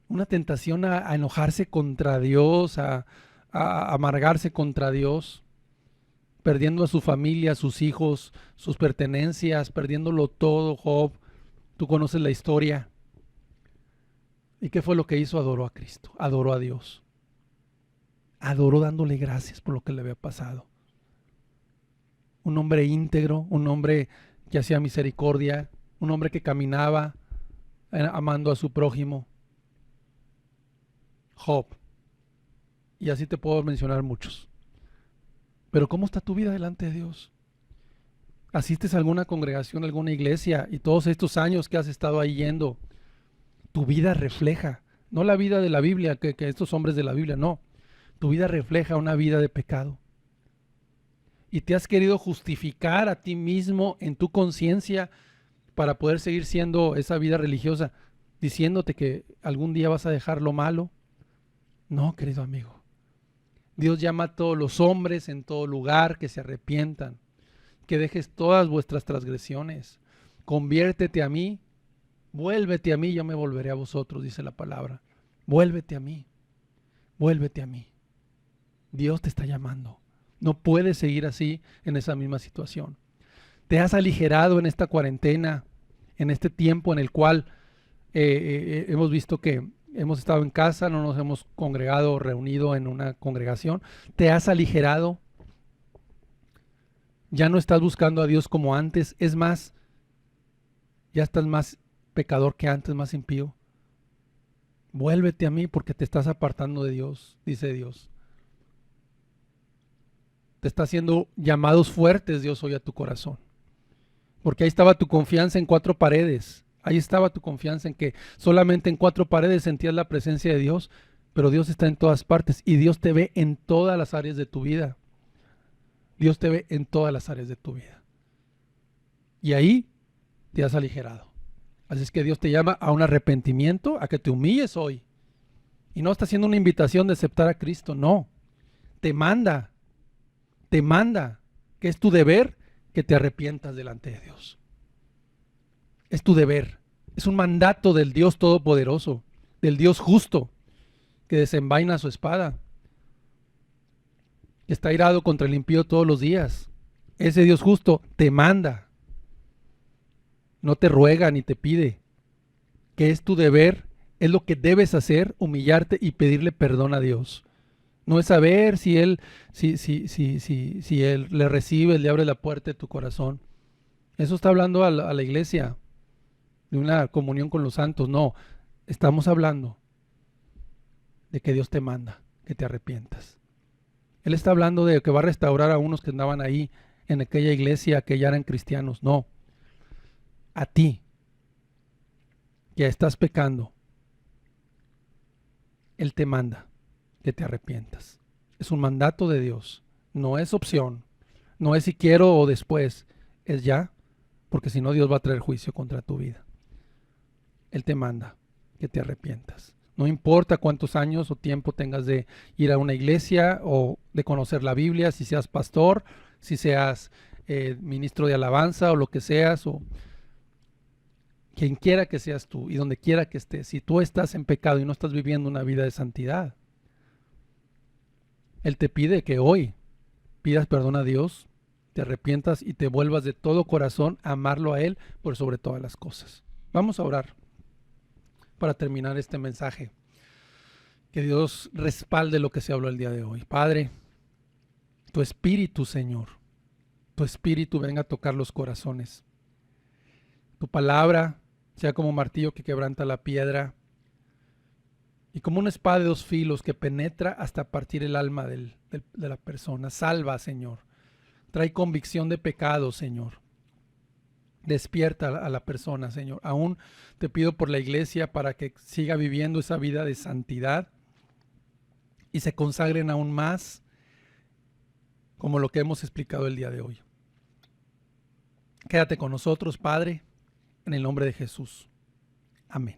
una tentación a enojarse contra Dios, a amargarse contra Dios, perdiendo a su familia, a sus hijos, sus pertenencias, perdiéndolo todo. Job, tú conoces la historia. ¿Y qué fue lo que hizo? Adoró a Cristo, adoró a Dios, adoró dándole gracias por lo que le había pasado. Un hombre íntegro, un hombre que hacía misericordia, un hombre que caminaba amando a su prójimo. Job. Y así te puedo mencionar muchos. Pero ¿cómo está tu vida delante de Dios? ¿Asistes a alguna congregación, a alguna iglesia, y todos estos años que has estado ahí yendo, tu vida refleja, no la vida de la Biblia, que estos hombres de la Biblia, no, tu vida refleja una vida de pecado? Y te has querido justificar a ti mismo en tu conciencia para poder seguir siendo esa vida religiosa, diciéndote que algún día vas a dejar lo malo. No, querido amigo. Dios llama a todos los hombres en todo lugar que se arrepientan, que dejes todas vuestras transgresiones. Conviértete a mí, vuélvete a mí, yo me volveré a vosotros, dice la palabra. Vuélvete a mí. vuélvete a mí. Dios te está llamando. No puedes seguir así en esa misma situación. Te has aligerado en esta cuarentena, en este tiempo en el cual hemos visto que hemos estado en casa, no nos hemos congregado o reunido en una congregación. Te has aligerado. Ya no estás buscando a Dios como antes. Es más, ya estás más pecador que antes, más impío. Vuélvete a mí porque te estás apartando de Dios, dice Dios. Te está haciendo llamados fuertes Dios hoy a tu corazón. Porque ahí estaba tu confianza en 4 paredes. Ahí estaba tu confianza en que solamente en 4 paredes sentías la presencia de Dios. Pero Dios está en todas partes y Dios te ve en todas las áreas de tu vida. Dios te ve en todas las áreas de tu vida. Y ahí te has aligerado. Así es que Dios te llama a un arrepentimiento, a que te humilles hoy. Y no está haciendo una invitación de aceptar a Cristo, no. Te manda, que es tu deber que te arrepientas delante de Dios. Es tu deber. Es un mandato del Dios Todopoderoso, del Dios justo, que desenvaina su espada. Está irado contra el impío todos los días. Ese Dios justo te manda. No te ruega ni te pide, que es tu deber, es lo que debes hacer, humillarte y pedirle perdón a Dios. No es saber si Él le recibe, le abre la puerta de tu corazón. Eso está hablando a la iglesia, de una comunión con los santos. No, estamos hablando de que Dios te manda, que te arrepientas. Él está hablando de que va a restaurar a unos que andaban ahí en aquella iglesia que ya eran cristianos. No. A ti, que estás pecando, Él te manda que te arrepientas. Es un mandato de Dios, no es opción, no es si quiero o después, es ya, porque si no Dios va a traer juicio contra tu vida. Él te manda que te arrepientas. No importa cuántos años o tiempo tengas de ir a una iglesia o de conocer la Biblia, si seas pastor, si seas ministro de alabanza o lo que seas, o quien quiera que seas tú y donde quiera que estés, si tú estás en pecado y no estás viviendo una vida de santidad, Él te pide que hoy pidas perdón a Dios, te arrepientas y te vuelvas de todo corazón a amarlo a Él por sobre todas las cosas. Vamos a orar para terminar este mensaje. Que Dios respalde lo que se habló el día de hoy. Padre, tu Espíritu, Señor, tu Espíritu venga a tocar los corazones. Tu palabra sea como martillo que quebranta la piedra y como una espada de 2 filos que penetra hasta partir el alma de la persona. Salva, Señor. Trae convicción de pecado, Señor. Despierta a la persona, Señor. Aún te pido por la iglesia para que siga viviendo esa vida de santidad y se consagren aún más como lo que hemos explicado el día de hoy. Quédate con nosotros, Padre, en el nombre de Jesús. Amén.